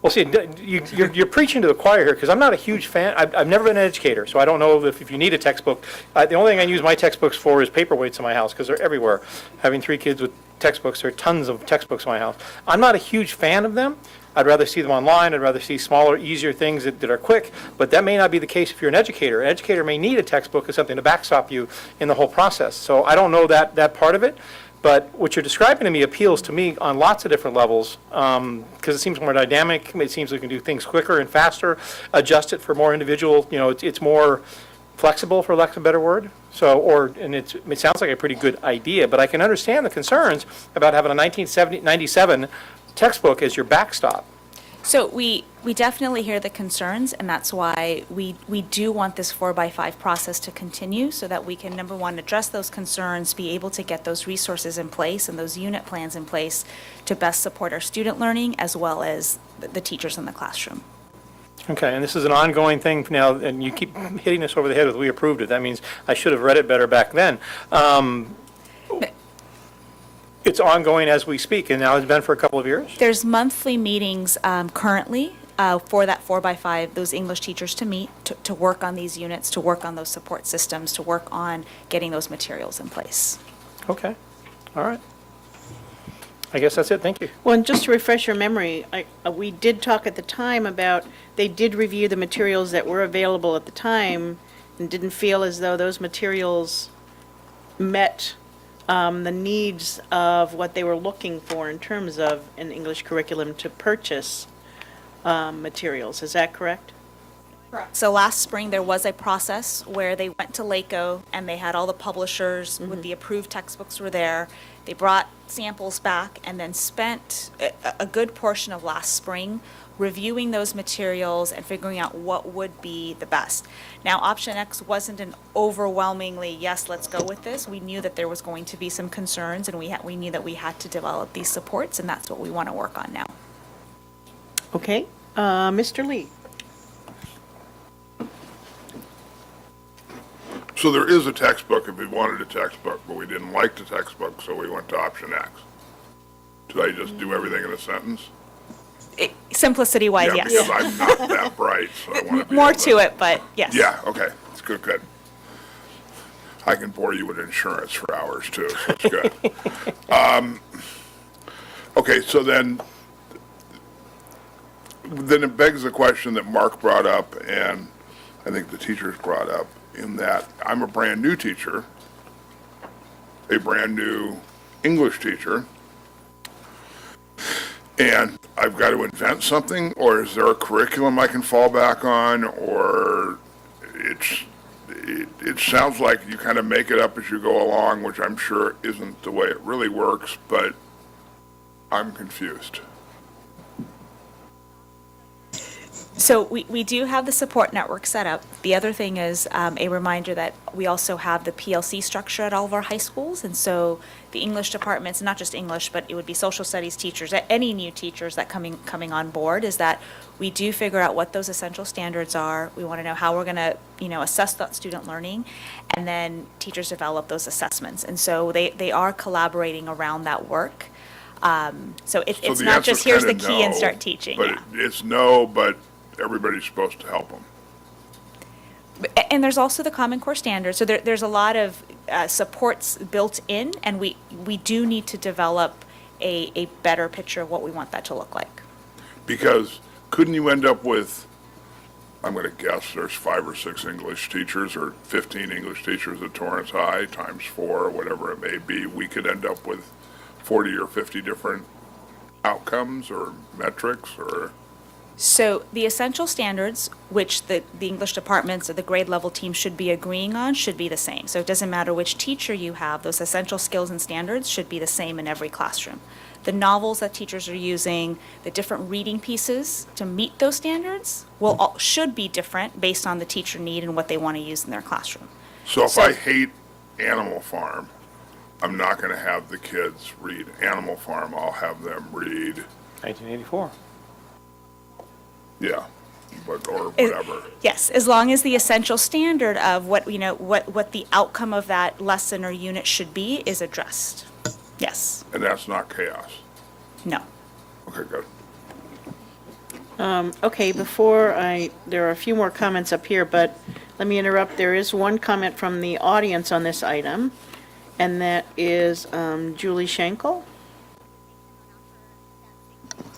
Speaker 11: Well, see, you're preaching to the choir here, because I'm not a huge fan. I've never been an educator, so I don't know if you need a textbook. The only thing I use my textbooks for is paperweights in my house, because they're everywhere. Having 3 kids with textbooks, there are tons of textbooks in my house. I'm not a huge fan of them. I'd rather see them online. I'd rather see smaller, easier things that are quick, but that may not be the case if you're an educator. An educator may need a textbook as something to backstop you in the whole process. So I don't know that part of it. But what you're describing to me appeals to me on lots of different levels, because it seems more dynamic. It seems we can do things quicker and faster, adjust it for more individual, it's more flexible, for lack of a better word. So, it sounds like a pretty good idea, but I can understand the concerns about having a 1997 textbook as your backstop.
Speaker 17: So we definitely hear the concerns, and that's why we do want this 4x5 process to continue, so that we can, number one, address those concerns, be able to get those resources in place and those unit plans in place to best support our student learning as well as the teachers in the classroom.
Speaker 11: Okay, and this is an ongoing thing now, and you keep hitting us over the head with we approved it. That means I should have read it better back then. It's ongoing as we speak, and now it's been for a couple of years?
Speaker 17: There's monthly meetings currently for that 4x5, those English teachers to meet, to work on these units, to work on those support systems, to work on getting those materials in place.
Speaker 11: Okay, all right. I guess that's it, thank you.
Speaker 1: Well, and just to refresh your memory, we did talk at the time about, they did review the materials that were available at the time and didn't feel as though those materials met the needs of what they were looking for in terms of an English curriculum to purchase materials. Is that correct?
Speaker 17: So last spring, there was a process where they went to LACO and they had all the publishers with the approved textbooks were there. They brought samples back and then spent a good portion of last spring reviewing those materials and figuring out what would be the best. Now, Option X wasn't an overwhelmingly, yes, let's go with this. We knew that there was going to be some concerns, and we knew that we had to develop these supports, and that's what we want to work on now.
Speaker 1: Okay, Mr. Lee.
Speaker 18: So there is a textbook if we wanted a textbook, but we didn't like the textbook, so we went to Option X. Did I just do everything in a sentence?
Speaker 17: Simplicity-wise,
Speaker 18: Yeah,
Speaker 17: yes.
Speaker 18: because I'm not that bright, so I want to be
Speaker 17: More
Speaker 18: able
Speaker 17: to it, but yes.
Speaker 18: Yeah, okay, it's good. I can bore you with insurance for hours, too, so it's good. Okay, so then it begs the question that Mark brought up, and I think the teachers brought up, in that I'm a brand-new teacher, a brand-new English teacher, and I've got to invent something, or is there a curriculum I can fall back on, or it sounds like you kind of make it up as you go along, which I'm sure isn't the way it really works, but I'm confused.
Speaker 17: So we do have the support network set up. The other thing is a reminder that we also have the PLC structure at all of our high schools. And so the English departments, not just English, but it would be social studies teachers, any new teachers that coming on board, is that we do figure out what those essential standards are. We want to know how we're going to, assess that student learning, and then teachers develop those assessments. And so they are collaborating around that work. So it's not just here's the key and start teaching.
Speaker 18: But it's no, but everybody's supposed to help them.
Speaker 17: And there's also the Common Core standards. So there's a lot of supports built in, and we do need to develop a better picture of what we want that to look like.
Speaker 18: Because couldn't you end up with, I'm going to guess there's 5 or 6 English teachers or 15 English teachers at Torrance High times 4 or whatever it may be. We could end up with 40 or 50 different outcomes or metrics or...
Speaker 17: So the essential standards, which the English departments or the grade level team should be agreeing on, should be the same. So it doesn't matter which teacher you have, those essential skills and standards should be the same in every classroom. The novels that teachers are using, the different reading pieces to meet those standards should be different based on the teacher need and what they want to use in their classroom.
Speaker 18: So if I hate Animal Farm, I'm not going to have the kids read Animal Farm. I'll have them read,
Speaker 11: 1984.
Speaker 18: yeah, or whatever.
Speaker 17: Yes, as long as the essential standard of what the outcome of that lesson or unit should be is addressed. Yes.
Speaker 18: And that's not chaos.
Speaker 17: No.
Speaker 18: Okay, good.
Speaker 1: Okay, there are a few more comments up here, but let me interrupt. There is one comment from the audience on this item, and that is Julie Schenkel.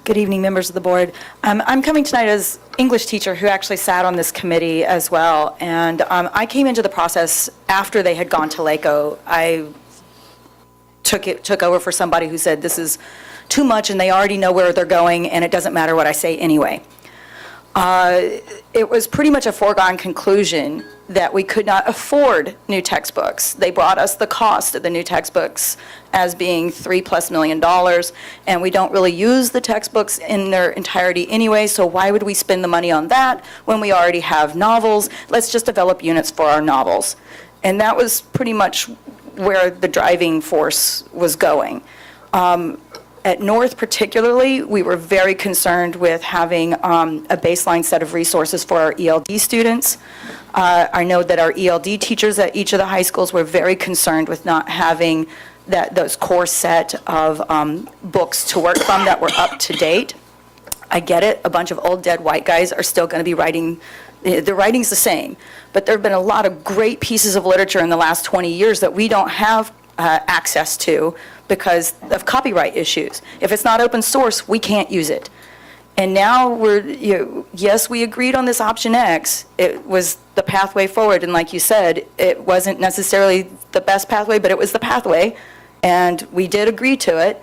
Speaker 19: Good evening, members of the board. I'm coming tonight as English teacher who actually sat on this committee as well, and I came into the process after they had gone to LACO. I took over for somebody who said this is too much and they already know where they're going and it doesn't matter what I say anyway. It was pretty much a foregone conclusion that we could not afford new textbooks. They brought us the cost of the new textbooks as being $3+ million, and we don't really use the textbooks in their entirety anyway, so why would we spend the money on that when we already have novels? Let's just develop units for our novels. And that was pretty much where the driving force was going. At North particularly, we were very concerned with having a baseline set of resources for our ELD students. I know that our ELD teachers at each of the high schools were very concerned with not having those core set of books to work from that were up to date. I get it, a bunch of old dead white guys are still going to be writing, their writing's the same, but there have been a lot of great pieces of literature in the last 20 years that we don't have access to because of copyright issues. If it's not open source, we can't use it. And now yes, we agreed on this option X. It was the pathway forward, and like you said, it wasn't necessarily the best pathway, but it was the pathway, and we did agree to it.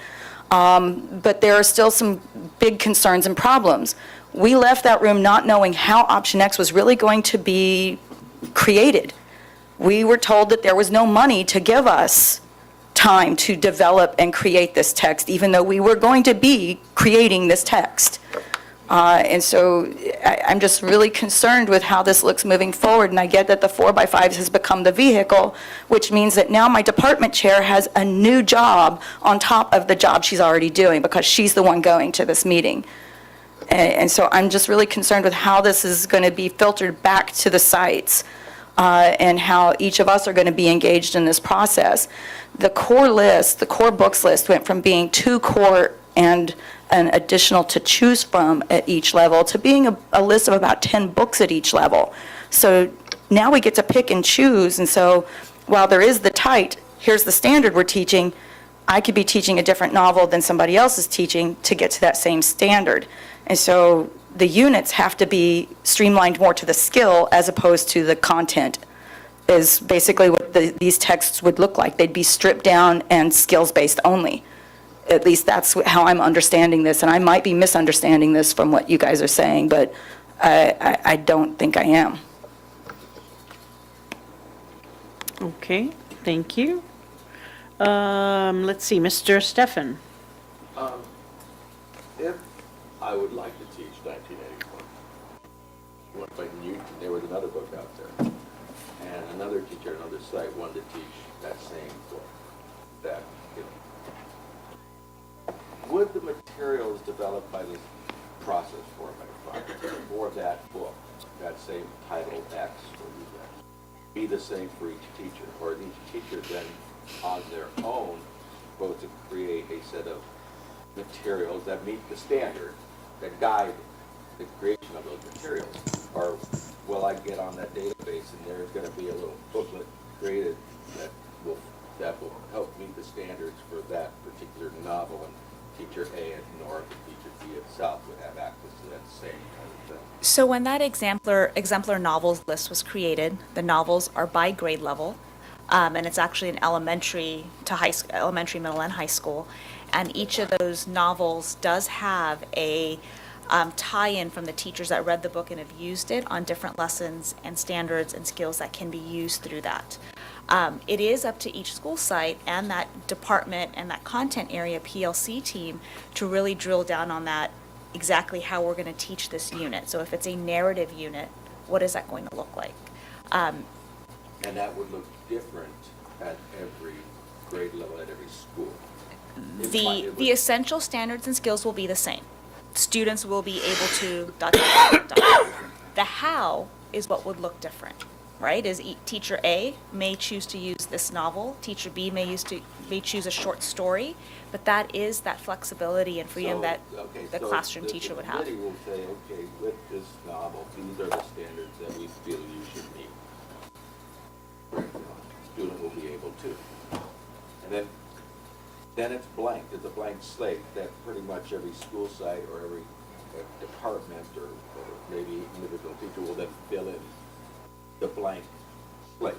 Speaker 19: But there are still some big concerns and problems. We left that room not knowing how option X was really going to be created. We were told that there was no money to give us time to develop and create this text, even though we were going to be creating this text. And so I'm just really concerned with how this looks moving forward, and I get that the 4x5 has become the vehicle, which means that now my department chair has a new job on top of the job she's already doing because she's the one going to this meeting. And so I'm just really concerned with how this is going to be filtered back to the sites and how each of us are going to be engaged in this process. The core list, the core books list went from being 2 core and an additional to choose from at each level to being a list of about 10 books at each level. So now we get to pick and choose, and so while there is the tight, here's the standard we're teaching, I could be teaching a different novel than somebody else is teaching to get to that same standard. And so the units have to be streamlined more to the skill as opposed to the content is basically what these texts would look like. They'd be stripped down and skills-based only. At least that's how I'm understanding this, and I might be misunderstanding this from what you guys are saying, but I don't think I am.
Speaker 1: Okay, thank you. Let's see, Mr. Steffen.
Speaker 14: If I would like to teach 1981, but there was another book out there, and another teacher at another site wanted to teach that same book, that, would the materials developed by this process for that book, that same title X or X, be the same for each teacher? Or each teacher then on their own supposed to create a set of materials that meet the standard, that guide the creation of those materials? Or will I get on that database and there's going to be a little booklet created that will help meet the standards for that particular novel, and teacher A at North and teacher B at South would have access to that same kind of thing?
Speaker 17: So when that exemplar novels list was created, the novels are by grade level, and it's actually an elementary, middle, and high school. And each of those novels does have a tie-in from the teachers that read the book and have used it on different lessons and standards and skills that can be used through that. It is up to each school site and that department and that content area PLC team to really drill down on that, exactly how we're going to teach this unit. So if it's a narrative unit, what is that going to look like?
Speaker 14: And that would look different at every grade level, at every school.
Speaker 17: The essential standards and skills will be the same. Students will be able to ... The how is what would look different, right? Is teacher A may choose to use this novel, teacher B may choose a short story, but that is that flexibility and freedom that the classroom teacher would have.
Speaker 14: The committee will say, okay, with this novel, these are the standards that we feel you should meet. Student will be able to. And then it's blank, it's a blank slate that pretty much every school site or every department or maybe individual teacher will then fill in the blank slate.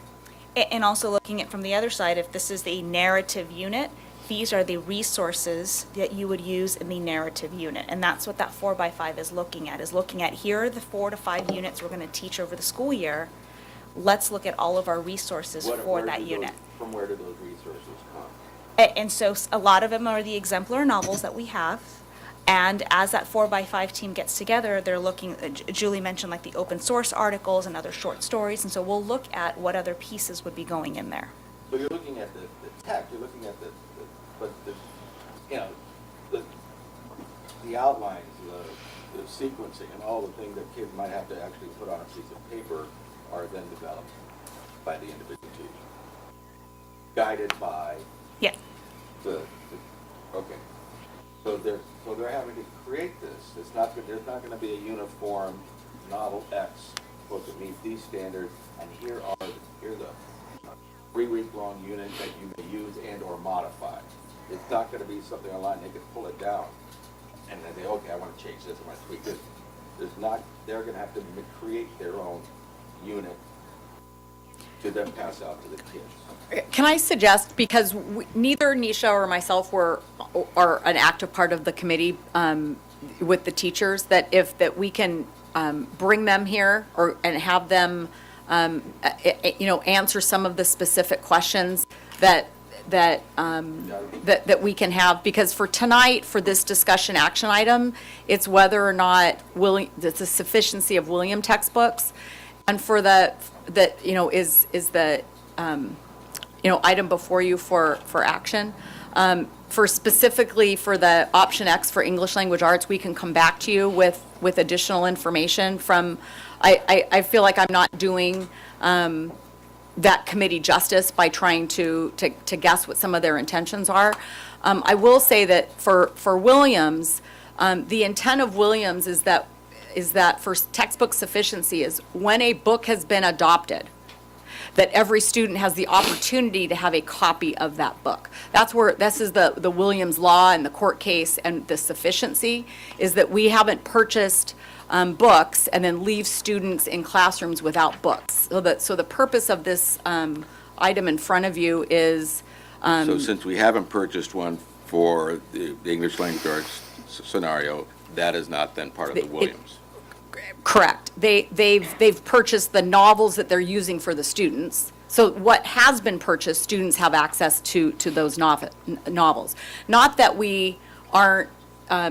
Speaker 17: And also looking at from the other side, if this is the narrative unit, these are the resources that you would use in the narrative unit. And that's what that 4x5 is looking at, here are the 4 to 5 units we're going to teach over the school year. Let's look at all of our resources for that unit.
Speaker 14: From where do those resources come?
Speaker 17: And so a lot of them are the exemplar novels that we have. And as that 4x5 team gets together, they're looking, Julie mentioned like the open source articles and other short stories. And so we'll look at what other pieces would be going in there.
Speaker 14: So you're looking at the text, you're looking at but the, you know, the outlines, the sequencing and all the things that kids might have to actually put on a piece of paper are then developed by the individual teacher. Guided by okay. So they're having to create this. There's not going to be a uniform novel X supposed to meet these standards, and here are the 3-week long unit that you may use and or modify. It's not going to be something online. They can pull it down and then say, okay, I want to change this, I want to tweak this. They're going to have to create their own unit to then pass out to the kids.
Speaker 16: Can I suggest, because neither Nisha or myself are an active part of the committee with the teachers, that we can bring them here and have them, answer some of the specific questions that we can have, because for tonight, for this discussion action item, it's whether or not the sufficiency of William textbooks, and for the item before you for action. For specifically for the option X for English language arts, we can come back to you with additional information from, I feel like I'm not doing that committee justice by trying to guess what some of their intentions are. I will say that for Williams, the intent of Williams is that for textbook sufficiency is when a book has been adopted, that every student has the opportunity to have a copy of that book. That's where, this is the Williams law and the court case, and the sufficiency is that we haven't purchased books and then leave students in classrooms without books. So the purpose of this item in front of you is...
Speaker 14: So since we haven't purchased one for the English language arts scenario, that is not then part of the Williams?
Speaker 16: Correct. They've purchased the novels that they're using for the students. So what has been purchased, students have access to those novels. Not that we aren't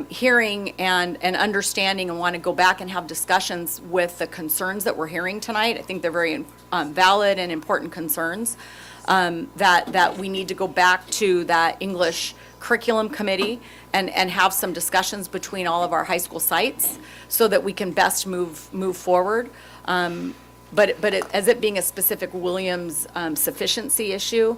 Speaker 16: hearing and understanding and want to go back and have discussions with the concerns that we're hearing tonight. I think they're very valid and important concerns, that we need to go back to that English curriculum committee and have some discussions between all of our high school sites so that we can best move forward. But as it being a specific Williams sufficiency issue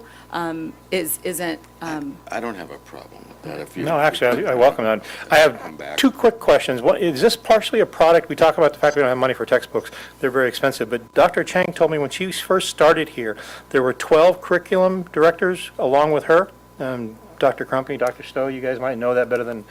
Speaker 16: isn't.
Speaker 14: I don't have a problem with that. If you
Speaker 11: No, actually, I welcome that. I have two quick questions. One, is this partially a product? We talk about the fact we don't have money for textbooks. They're very expensive. But Dr. Chang told me when she first started here, there were 12 curriculum directors along with her. Dr. Crumpy, Dr. Stowe, you guys might know that better than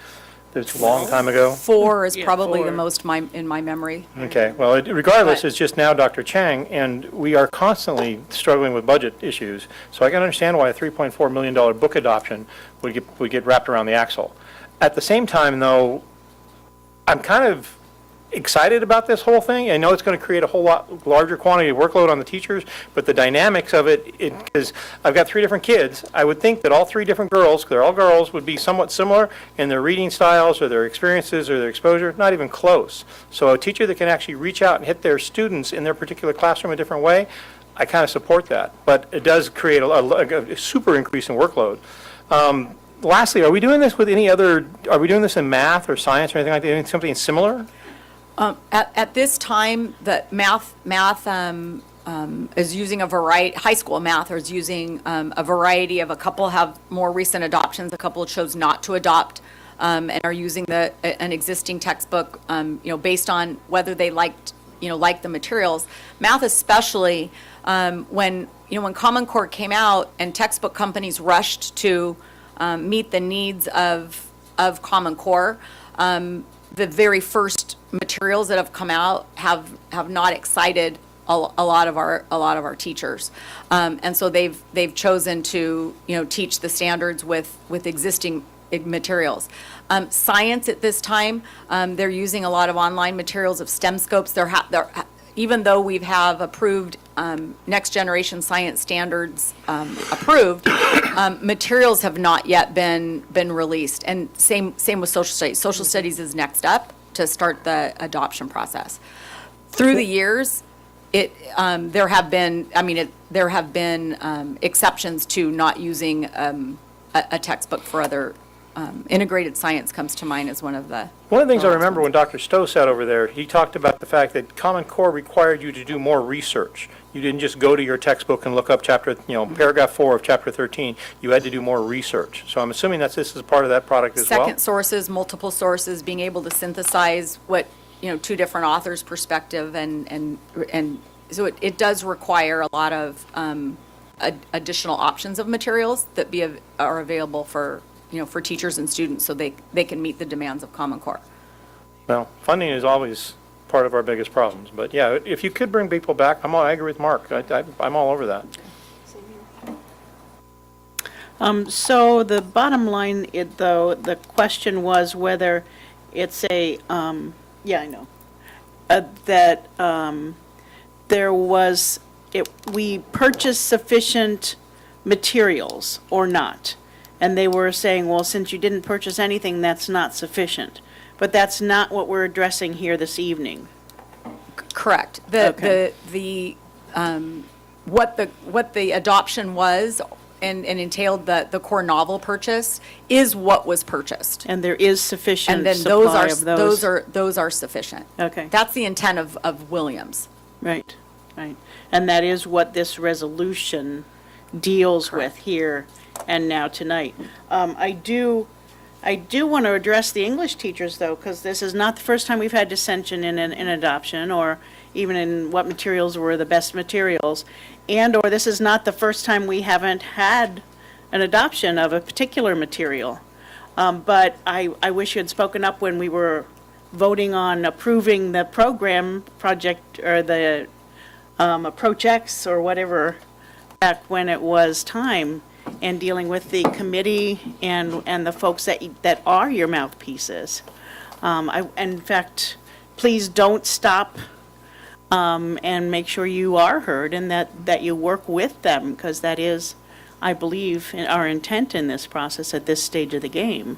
Speaker 11: it's a long time ago.
Speaker 16: 4 is probably the most in my memory.
Speaker 11: Okay, well, regardless, it's just now Dr. Chang, and we are constantly struggling with budget issues. So I can understand why a $3.4 million book adoption would get wrapped around the axle. At the same time, though, I'm kind of excited about this whole thing. I know it's going to create a whole lot larger quantity of workload on the teachers, but the dynamics of it, because I've got 3 different kids, I would think that all 3 different girls, because they're all girls, would be somewhat similar in their reading styles or their experiences or their exposure, not even close. So a teacher that can actually reach out and hit their students in their particular classroom a different way, I kind of support that. But it does create a super increase in workload. Lastly, are we doing this with any other, are we doing this in math or science or anything like that, something similar?
Speaker 16: At this time, the math is using a variety, high school math is using a variety of, a couple have more recent adoptions, a couple chose not to adopt, and are using an existing textbook, based on whether they liked the materials. Math especially, when Common Core came out and textbook companies rushed to meet the needs of Common Core, the very first materials that have come out have not excited a lot of our teachers, and so they've chosen to teach the standards with existing materials. Science at this time, they're using a lot of online materials of STEM scopes. Even though we have approved next generation science standards approved, materials have not yet been released. And same with social studies. Social studies is next up to start the adoption process. Through the years, there have been exceptions to not using a textbook for other. Integrated science comes to mind as one of the
Speaker 11: things I remember when Dr. Stowe sat over there, he talked about the fact that Common Core required you to do more research. You didn't just go to your textbook and look up paragraph 4 of chapter 13. You had to do more research. So I'm assuming this is part of that product as well?
Speaker 16: Second sources, multiple sources, being able to synthesize what, 2 different authors' perspective, and so it does require a lot of additional options of materials that are available for teachers and students, so they can meet the demands of Common Core.
Speaker 11: Well, funding is always part of our biggest problems, but yeah, if you could bring people back, I agree with Mark. I'm all over that.
Speaker 1: So the bottom line, though, the question was whether it's a, we purchased sufficient materials or not. And they were saying, well, since you didn't purchase anything, that's not sufficient. But that's not what we're addressing here this evening.
Speaker 16: Correct.
Speaker 1: Okay.
Speaker 16: What the adoption was and entailed the core novel purchase is what was purchased.
Speaker 1: And there is sufficient
Speaker 16: and then
Speaker 1: supply of those?
Speaker 16: Those are sufficient.
Speaker 1: Okay.
Speaker 16: That's the intent of Williams.
Speaker 1: Right. And that is what this resolution deals with here and now tonight. I do want to address the English teachers, though, because this is not the first time we've had dissension in adoption, or even in what materials were the best materials, or this is not the first time we haven't had an adoption of a particular material. But I wish you had spoken up when we were voting on approving the program project, or the Approach X, or whatever, back when it was time, and dealing with the committee and the folks that are your mouthpieces. In fact, please don't stop, and make sure you are heard, and that you work with them, because that is, I believe, our intent in this process at this stage of the game.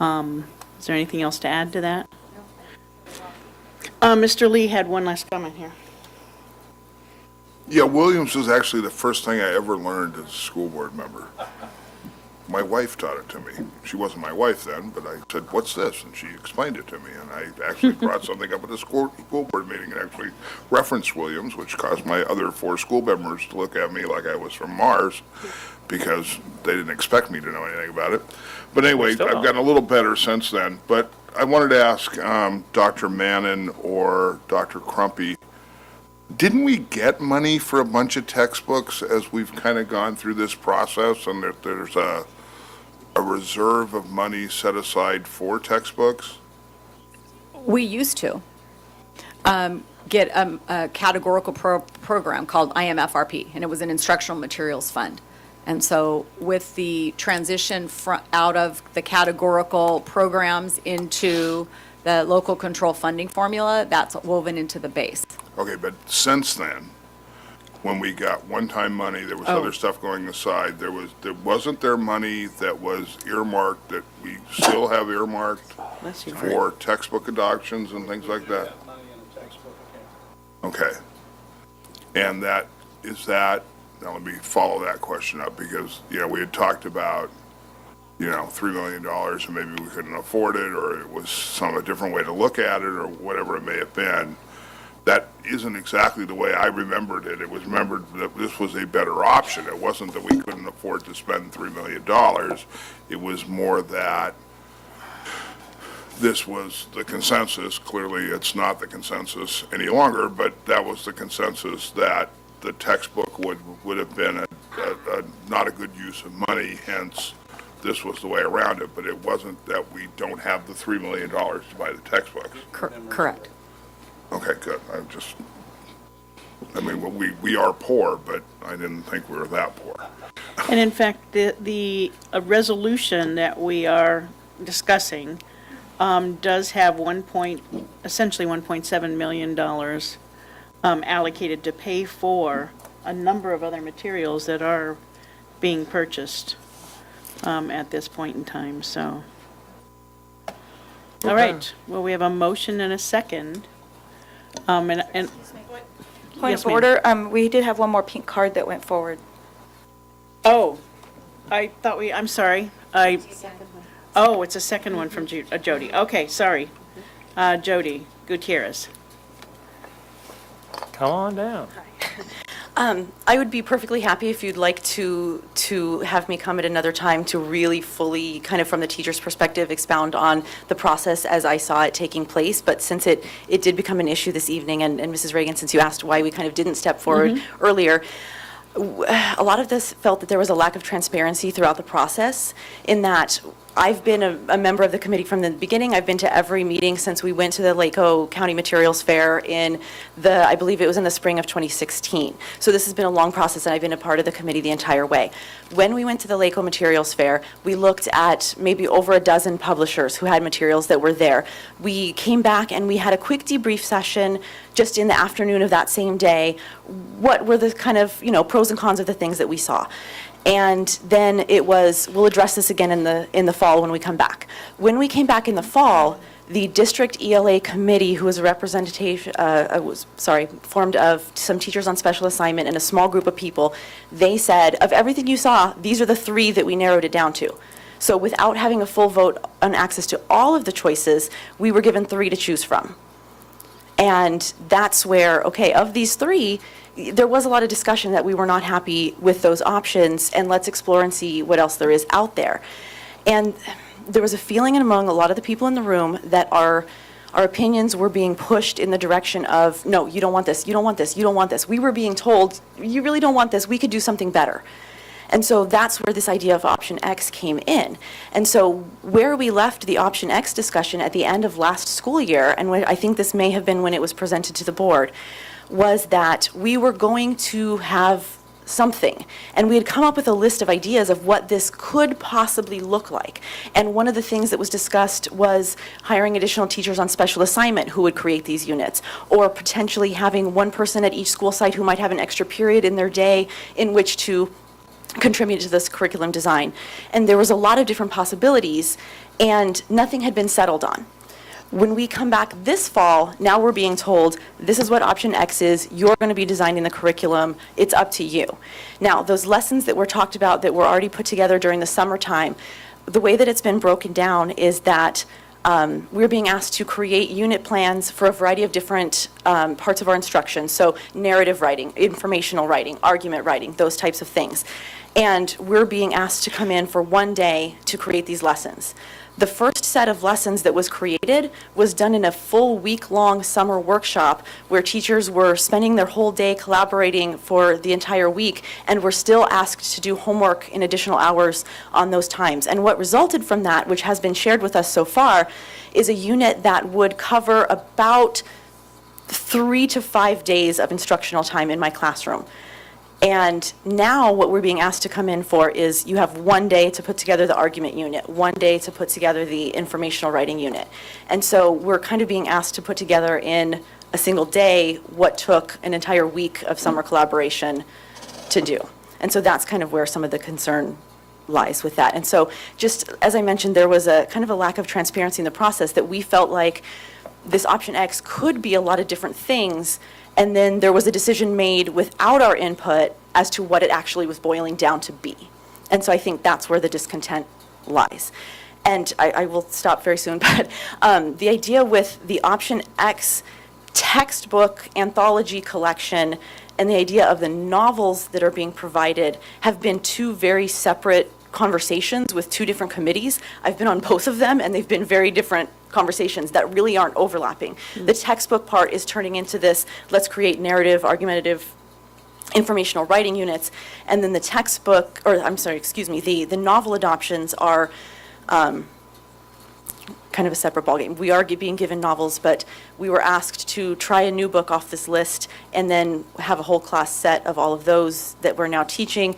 Speaker 1: Is there anything else to add to that? Mr. Lee had one last comment here.
Speaker 18: Yeah, Williams was actually the first thing I ever learned as a school board member. My wife taught it to me. She wasn't my wife then, but I said, "What's this?" And she explained it to me, and I actually brought something up at the school board meeting and actually referenced Williams, which caused my other 4 school members to look at me like I was from Mars, because they didn't expect me to know anything about it. But anyway, I've gotten a little better since then. But I wanted to ask Dr. Mannon or Dr. Crumpy, didn't we get money for a bunch of textbooks as we've kind of gone through this process, and that there's a reserve of money set aside for textbooks?
Speaker 16: We used to get a categorical program called IMFRP, and it was an instructional materials fund. And so with the transition out of the categorical programs into The local control funding formula, that's woven into the base.
Speaker 18: Okay, but since then, when we got one-time money, there was other stuff going aside, wasn't there money that was earmarked, that we still have earmarked for textbook adoptions and things like that? Okay. And now let me follow that question up, because, we had talked about, $3 million, and maybe we couldn't afford it, or it was a different way to look at it, or whatever it may have been. That isn't exactly the way I remembered it. It was remembered that this was a better option. It wasn't that we couldn't afford to spend $3 million. It was more that this was the consensus. Clearly, it's not the consensus any longer, but that was the consensus, that the textbook would have been not a good use of money, hence this was the way around it, but it wasn't that we don't have the $3 million to buy the textbooks.
Speaker 16: Correct.
Speaker 18: Okay, good. We are poor, but I didn't think we were that poor.
Speaker 1: And in fact, the resolution that we are discussing does have essentially $1.7 million allocated to pay for a number of other materials that are being purchased at this point in time, so. All right, well, we have a motion and a second.
Speaker 12: Point
Speaker 1: Yes,
Speaker 12: of
Speaker 1: ma'am.
Speaker 12: order, we did have one more pink card that went forward.
Speaker 1: Oh, I'm sorry. Oh, it's a second one from Jody. Okay, sorry. Jody Gutierrez.
Speaker 11: Come on down.
Speaker 12: I would be perfectly happy if you'd like to have me come at another time to really fully, kind of from the teacher's perspective, expound on the process as I saw it taking place. But since it did become an issue this evening, and Mrs. Reagan, since you asked why we kind of didn't step forward earlier, a lot of this felt that there was a lack of transparency throughout the process, in that I've been a member of the committee from the beginning. I've been to every meeting since we went to the Laco County Materials Fair I believe it was in the spring of 2016. So this has been a long process, and I've been a part of the committee the entire way. When we went to the Laco Materials Fair, we looked at maybe over a dozen publishers who had materials that were there. We came back and we had a quick debrief session just in the afternoon of that same day. What were the kind of, pros and cons of the things that we saw? And then it was, we'll address this again in the fall when we come back. When we came back in the fall, the district ELA committee, who was formed of some teachers on special assignment and a small group of people, they said, of everything you saw, these are the 3 that we narrowed it down to. So without having a full vote on access to all of the choices, we were given 3 to choose from. And that's where, okay, of these 3, there was a lot of discussion that we were not happy with those options, and let's explore and see what else there is out there. And there was a feeling among a lot of the people in the room that our opinions were being pushed in the direction of, no, you don't want this, you don't want this, you don't want this. We were being told, you really don't want this, we could do something better. And so that's where this idea of option X came in. And so where we left the option X discussion at the end of last school year, and I think this may have been when it was presented to the board, was that we were going to have something. And we had come up with a list of ideas of what this could possibly look like. And one of the things that was discussed was hiring additional teachers on special assignment who would create these units, or potentially having one person at each school site who might have an extra period in their day in which to contribute to this curriculum design. And there was a lot of different possibilities, and nothing had been settled on. When we come back this fall, now we're being told, this is what option X is, you're going to be designing the curriculum, it's up to you. Now, those lessons that were talked about that were already put together during the summertime, the way that it's been broken down is that we're being asked to create unit plans for a variety of different parts of our instruction. So narrative writing, informational writing, argument writing, those types of things. And we're being asked to come in for one day to create these lessons. The first set of lessons that was created was done in a full week-long summer workshop where teachers were spending their whole day collaborating for the entire week, and were still asked to do homework in additional hours on those times. And what resulted from that, which has been shared with us so far, is a unit that would cover about 3 to 5 days of instructional time in my classroom. And now what we're being asked to come in for is you have one day to put together the argument unit, one day to put together the informational writing unit. And so we're kind of being asked to put together in a single day what took an entire week of summer collaboration to do. And so that's kind of where some of the concern lies with that. And so just as I mentioned, there was a kind of a lack of transparency in the process that we felt like this option X could be a lot of different things, and then there was a decision made without our input as to what it actually was boiling down to be. And so I think that's where the discontent lies. And I will stop very soon, but the idea with the option X textbook anthology collection and the idea of the novels that are being provided have been two very separate conversations with two different committees. I've been on both of them, and they've been very different conversations that really aren't overlapping. The textbook part is turning into this, let's create narrative, argumentative, informational writing units, and then the textbook, or I'm sorry, excuse me, the novel adoptions are kind of a separate ballgame. We are being given novels, but we were asked to try a new book off this list and then have a whole class set of all of those that we're now teaching,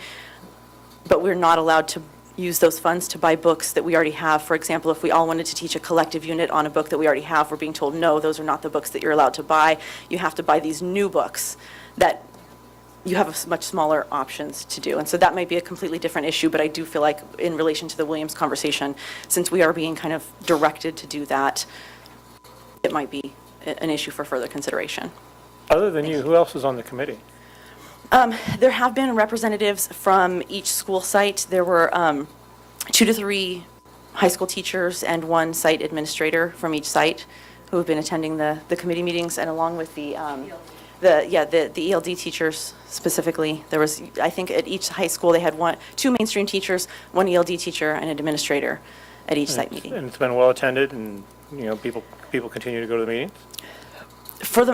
Speaker 12: but we're not allowed to use those funds to buy books that we already have. For example, if we all wanted to teach a collective unit on a book that we already have, we're being told, no, those are not the books that you're allowed to buy. You have to buy these new books that you have much smaller options to do. And so that might be a completely different issue, but I do feel like in relation to the Williams conversation, since we are being kind of directed to do that, it might be an issue for further consideration.
Speaker 11: Other than you, who else is on the committee?
Speaker 12: There have been representatives from each school site. There were 2 to 3 high school teachers and 1 site administrator from each site who have been attending the committee meetings, and along with the ELD teachers specifically. There was, I think at each high school, they had 2 mainstream teachers, 1 ELD teacher, and an administrator at each site meeting.
Speaker 11: And it's been well attended, and, people continue to go to the meetings?
Speaker 12: For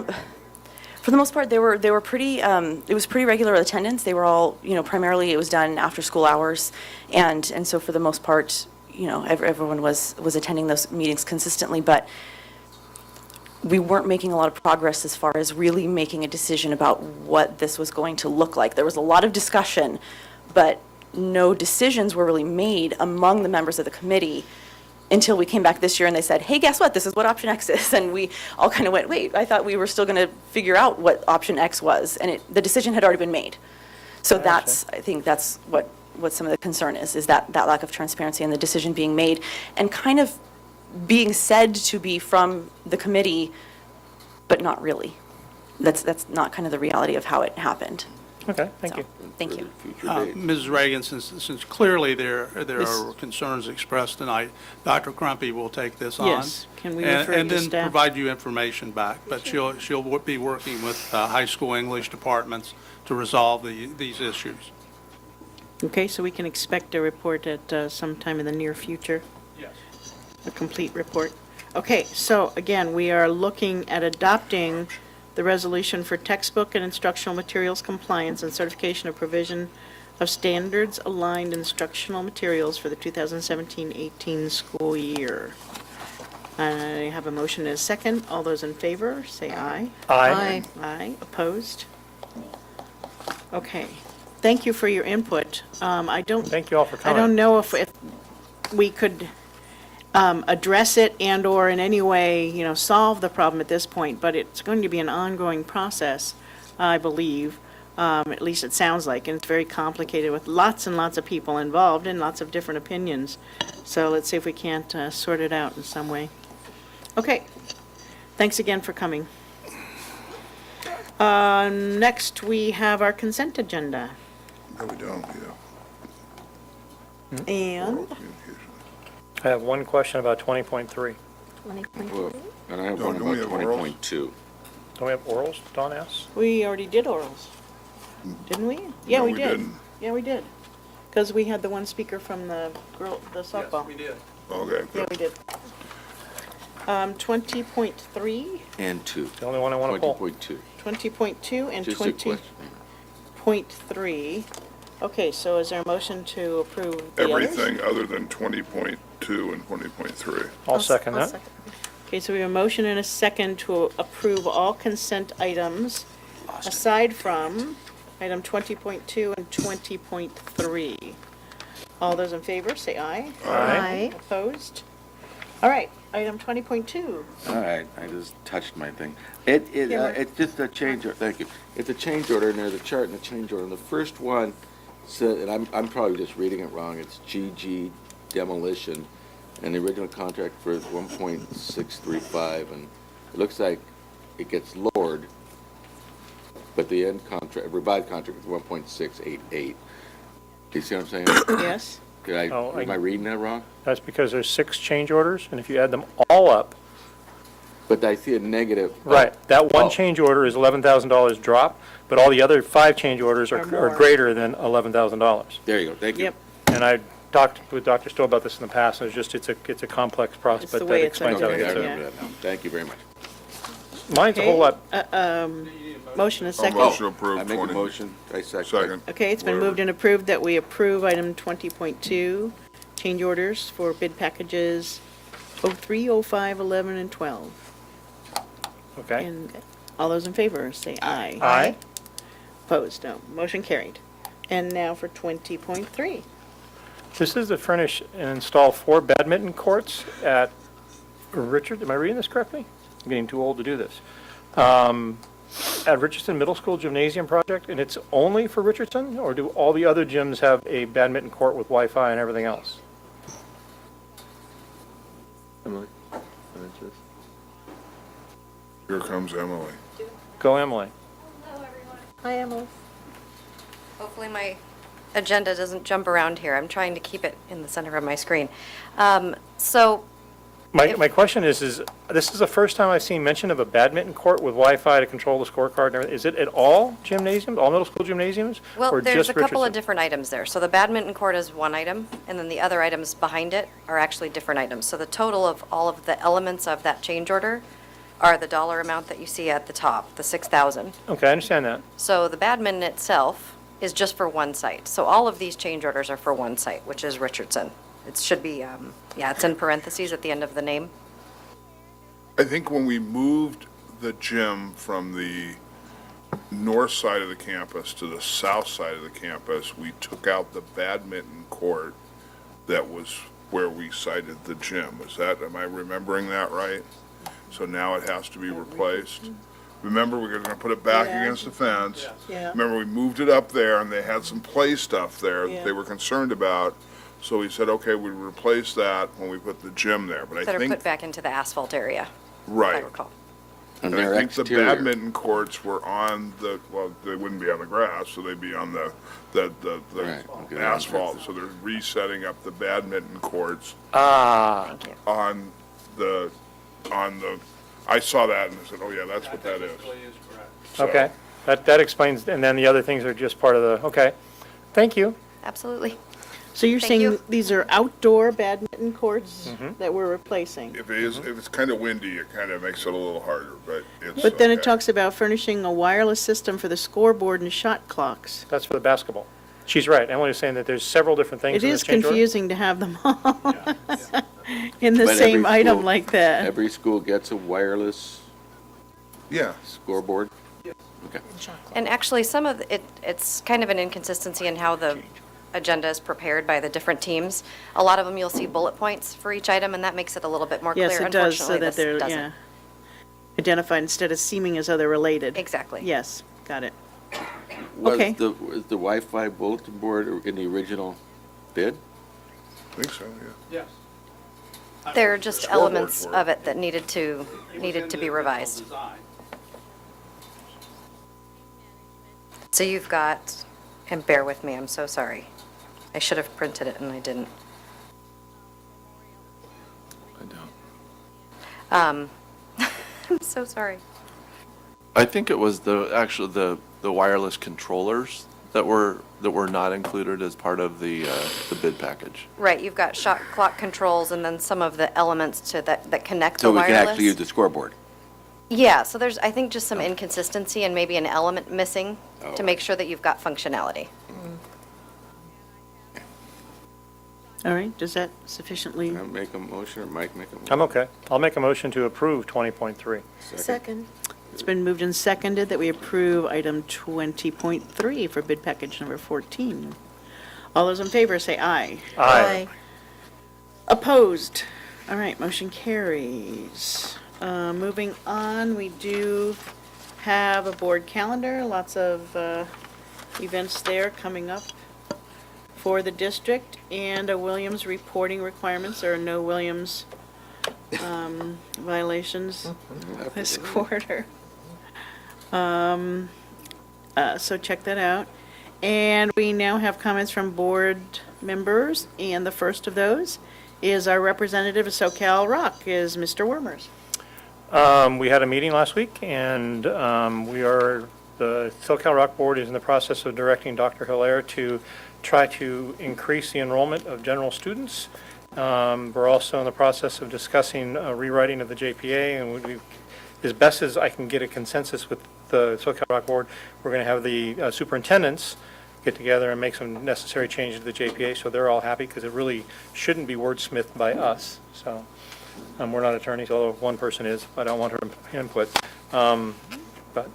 Speaker 12: the most part, they were pretty, it was pretty regular attendance. They were all, primarily it was done after school hours. And so for the most part, everyone was attending those meetings consistently, but we weren't making a lot of progress as far as really making a decision about what this was going to look like. There was a lot of discussion, but no decisions were really made among the members of the committee until we came back this year and they said, hey, guess what? This is what option X is. And we all kind of went, wait, I thought we were still going to figure out what option X was. And the decision had already been made. So I think that's what some of the concern is that lack of transparency and the decision being made and kind of being said to be from the committee, but not really. That's not kind of the reality of how it happened.
Speaker 11: Okay, thank you.
Speaker 12: Thank you.
Speaker 20: Mrs. Reagan, since clearly there are concerns expressed tonight, Dr. Crumpy will take this on.
Speaker 1: Yes, can we refer it to
Speaker 20: and then
Speaker 1: staff?
Speaker 20: provide you information back. But she'll be working with high school English departments to resolve these issues.
Speaker 1: Okay, so we can expect a report at sometime in the near future?
Speaker 20: Yes.
Speaker 1: A complete report? Okay, so again, we are looking at adopting the resolution for textbook and instructional materials compliance and certification of provision of standards-aligned instructional materials for the 2017-18 school year. I have a motion and a second. All those in favor, say aye.
Speaker 11: Aye.
Speaker 1: Aye. Opposed? Okay. Thank you for your input.
Speaker 11: Thank you all for
Speaker 1: I
Speaker 11: coming.
Speaker 1: don't know if we could address it and/or in any way, solve the problem at this point, but it's going to be an ongoing process, I believe. At least it sounds like, and it's very complicated with lots and lots of people involved and lots of different opinions. So let's see if we can't sort it out in some way. Okay. Thanks again for coming. Next, we have our consent agenda.
Speaker 18: No, we don't,
Speaker 1: And
Speaker 11: I have one question about 20.3.
Speaker 14: Well, and I have one
Speaker 18: Don't we
Speaker 14: about
Speaker 18: have orals?
Speaker 14: 20.2.
Speaker 11: Don't we have orals, Don asks?
Speaker 1: we already did orals, didn't we? Yeah,
Speaker 18: No,
Speaker 1: we
Speaker 18: we
Speaker 1: did.
Speaker 18: didn't.
Speaker 1: Yeah, we did. Because we had the one speaker from the softball.
Speaker 20: did.
Speaker 18: Okay,
Speaker 1: Yeah, we did. 20.3,
Speaker 14: And 2.
Speaker 11: The only one I want to pull.
Speaker 14: 20.2.
Speaker 1: 20.2, and
Speaker 14: Just a question.
Speaker 1: 20.3. Okay, so is there a motion to approve the others?
Speaker 18: everything other than 20.2 and 20.3.
Speaker 11: I'll second that.
Speaker 1: Okay, so we have a motion and a second to approve all consent items aside from, item 20.2 and 20.3. All those in favor, say aye.
Speaker 14: Aye.
Speaker 1: Opposed? All right, item 20.2.
Speaker 14: All right, I just touched my thing. It's just a change, thank you. It's a change order, and there's a chart and a change order. And the first one said, and I'm probably just reading it wrong, it's GG demolition, and the original contract for 1.635, and it looks like it gets lowered, but the end contract, revised contract is 1.688. Do you see what I'm saying?
Speaker 1: Yes.
Speaker 14: Am I reading that wrong?
Speaker 11: That's because there's 6 change orders, and if you add them all up,
Speaker 14: But I see a negative.
Speaker 11: right, that one
Speaker 14: Oh.
Speaker 11: change order is $11,000 drop, but all the other 5 change orders
Speaker 1: Are
Speaker 11: are
Speaker 1: more.
Speaker 11: greater than $11,000.
Speaker 14: There you go, thank you.
Speaker 1: Yep.
Speaker 11: And I talked with Dr. Stowe about this in the past, and it's a complex process,
Speaker 1: It's the
Speaker 11: but
Speaker 1: way
Speaker 11: that
Speaker 1: it's
Speaker 11: explains how
Speaker 14: Okay, I
Speaker 11: it is.
Speaker 14: remember that now. Thank you very much.
Speaker 11: Mine's a whole lot,
Speaker 1: Motion is second.
Speaker 18: motion to approve
Speaker 14: I make a
Speaker 18: 20.
Speaker 14: motion, I second.
Speaker 18: Second.
Speaker 1: Okay, it's been moved and approved that we approve item 20.2, change orders for bid packages 03, 05, 11, and 12.
Speaker 11: okay?
Speaker 1: And all those in favor, say aye.
Speaker 11: Aye.
Speaker 1: Opposed, no. Motion carried. And now for 20.3.
Speaker 11: This is to furnish and install 4 badminton courts at Richard, am I reading this correctly? I'm getting too old to do this. At Richardson Middle School Gymnasium project, and it's only for Richardson, or do all the other gyms have a badminton court with Wi-Fi and everything else?
Speaker 21: Emily?
Speaker 18: Here comes Emily.
Speaker 11: Go Emily.
Speaker 1: Hi, Emily.
Speaker 2: Hopefully my agenda doesn't jump around here. I'm trying to keep it in the center of my screen. So,
Speaker 11: My question is this is the first time I've seen mention of a badminton court with Wi-Fi to control the scorecard and everything. Is it at all gymnasiums, all middle school gymnasiums?
Speaker 2: well,
Speaker 11: or
Speaker 2: there's
Speaker 11: just
Speaker 2: a couple of
Speaker 11: Richardson?
Speaker 2: different items there. So the badminton court is one item, and then the other items behind it are actually different items. So the total of all of the elements of that change order are the dollar amount that you see at the top, the 6,000.
Speaker 11: Okay, I understand that.
Speaker 2: So the badminton itself is just for one site. So all of these change orders are for one site, which is Richardson. It should be, it's in parentheses at the end of the name.
Speaker 18: I think when we moved the gym from the north side of the campus to the south side of the campus, we took out the badminton court that was where we cited the gym. Am I remembering that right? So now it has to be replaced? Remember, we were gonna put it back against the fence.
Speaker 1: Yeah.
Speaker 18: Remember, we moved it up there, and they had some play stuff there that
Speaker 1: Yeah.
Speaker 18: they were concerned about. So we said, okay, we replace that when we put the gym there, but I
Speaker 2: That are
Speaker 18: think,
Speaker 2: put back into the asphalt area, if I
Speaker 18: right.
Speaker 2: recall.
Speaker 14: And
Speaker 18: And
Speaker 14: their
Speaker 18: I think the
Speaker 14: exterior.
Speaker 18: badminton courts were on the, well, they wouldn't be on the grass, so they'd be on the
Speaker 14: Right, okay.
Speaker 18: asphalt. So they're resetting up the badminton courts
Speaker 11: Ah,
Speaker 18: on the, I saw that and I said, oh yeah, that's what that is. So-
Speaker 11: okay. That explains, and then the other things are just part of the, okay. Thank you.
Speaker 2: Absolutely.
Speaker 1: So you're
Speaker 2: Thank
Speaker 1: saying
Speaker 2: you.
Speaker 1: these are outdoor badminton courts
Speaker 11: Mhm.
Speaker 1: that we're replacing?
Speaker 18: If it's kind of windy, it kind of makes it a little harder, but it's.
Speaker 1: But then it
Speaker 18: okay.
Speaker 1: talks about furnishing a wireless system for the scoreboard and shot clocks.
Speaker 11: That's for the basketball. She's right. Emily was saying that there's several different things
Speaker 1: It
Speaker 11: in
Speaker 1: is
Speaker 11: this change order.
Speaker 1: confusing to have them all in the
Speaker 14: But
Speaker 1: same
Speaker 14: every
Speaker 1: item
Speaker 14: school-
Speaker 1: like that.
Speaker 14: Every school gets a wireless
Speaker 18: Yeah.
Speaker 14: scoreboard? Okay.
Speaker 2: And actually, some of it's kind of an inconsistency in how the agenda is prepared by the different teams. A lot of them, you'll see bullet points for each item, and that makes it a little bit more clear.
Speaker 1: Yes, it does, so
Speaker 2: Unfortunately,
Speaker 1: that
Speaker 2: this
Speaker 1: they're,
Speaker 2: doesn't.
Speaker 1: yeah, identified instead of seeming as though they're related.
Speaker 2: Exactly.
Speaker 1: Yes, got it.
Speaker 14: Was
Speaker 1: Okay.
Speaker 14: the Wi-Fi bulletin board in the original bid?
Speaker 18: I think so, yeah.
Speaker 20: Yes.
Speaker 2: There are just
Speaker 18: Scoreboard
Speaker 2: elements
Speaker 18: for it.
Speaker 2: of it that needed to be revised. So you've got, and bear with me, I'm so sorry. I should have printed it and I didn't.
Speaker 21: I don't.
Speaker 2: I'm so sorry.
Speaker 21: I think it was the wireless controllers that were not included as part of the bid package.
Speaker 2: Right, you've got shot clock controls and then some of the elements to that connect the
Speaker 14: So we
Speaker 2: wireless.
Speaker 14: can actually use the scoreboard?
Speaker 2: Yeah, so there's, I think, just some inconsistency and maybe an element missing
Speaker 14: Oh.
Speaker 2: to make sure that you've got functionality.
Speaker 1: All right, does that sufficiently?
Speaker 14: Can I make a motion, or Mike make a motion?
Speaker 11: I'm okay. I'll make a motion to approve 20.3.
Speaker 1: Second. It's been moved and seconded that we approve item 20.3 for bid package number 14. All those in favor say aye.
Speaker 11: Aye.
Speaker 1: Opposed? All right, motion carries. Moving on, we do have a board calendar, lots of events there coming up for the district, and a Williams reporting requirements. There are no Williams violations this quarter. So check that out. And we now have comments from board members, and the first of those is our representative of SoCal Rock, is Mr. Wormers.
Speaker 11: We had a meeting last week, and the SoCal Rock Board is in the process of directing Dr. Hilaire to try to increase the enrollment of general students. We're also in the process of discussing rewriting of the JPA, and as best as I can get a consensus with the SoCal Rock Board, we're going to have the superintendents get together and make some necessary changes to the JPA, so they're all happy, because it really shouldn't be wordsmithed by us. So we're not attorneys, although one person is. I don't want her input. But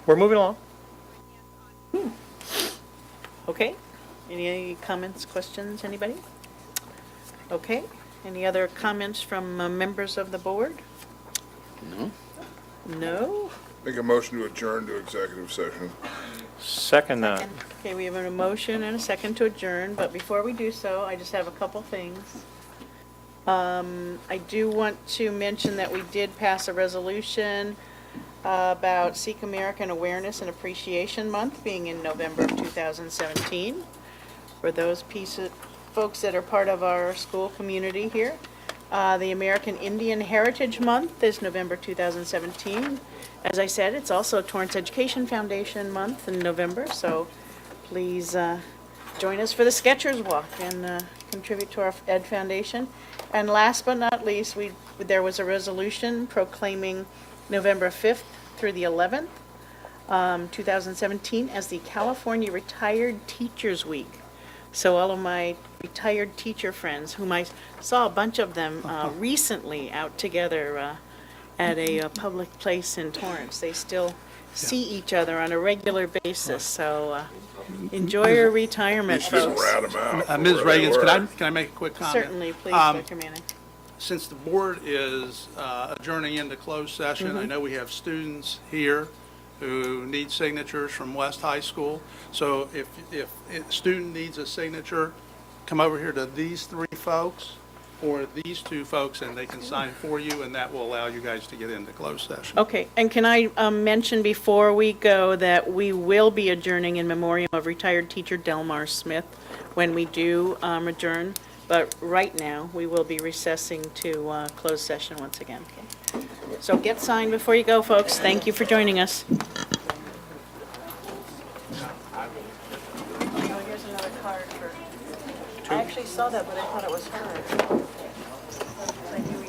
Speaker 11: we're moving along.
Speaker 1: Okay. Any comments, questions, anybody? Okay. Any other comments from members of the board?
Speaker 14: No.
Speaker 1: No?
Speaker 18: Make a motion to adjourn to executive session.
Speaker 11: Second that.
Speaker 1: Okay, we have a motion and a second to adjourn, but before we do so, I just have a couple things. I do want to mention that we did pass a resolution about Sikh American Awareness and Appreciation Month being in November of 2017. For those folks that are part of our school community here. The American Indian Heritage Month is November 2017. As I said, it's also Torrance Education Foundation Month in November, so please join us for the Skechers Walk and contribute to our Ed Foundation. And last but not least, there was a resolution proclaiming November 5th through the 11th, 2017, as the California Retired Teachers Week. So all of my retired teacher friends, whom I saw a bunch of them recently out together at a public place in Torrance, they still see each other on a regular basis. So enjoy your retirement, folks.
Speaker 20: Ms. Reagan, can I make a quick comment?
Speaker 1: Certainly, please, Dr. Manning.
Speaker 20: Since the board is adjourning into closed session, I know we have students here who need signatures from West High School. So if a student needs a signature, come over here to these three folks or these two folks, and they can sign for you, and that will allow you guys to get into closed session.
Speaker 1: Okay, and can I mention before we go that we will be adjourning in memoriam of retired teacher Delmar Smith when we do adjourn, but right now we will be recessing to closed session once again. Okay. So get signed before you go, folks. Thank you for joining us. Oh, here's another card for, I actually saw that, but I thought it was her. I knew we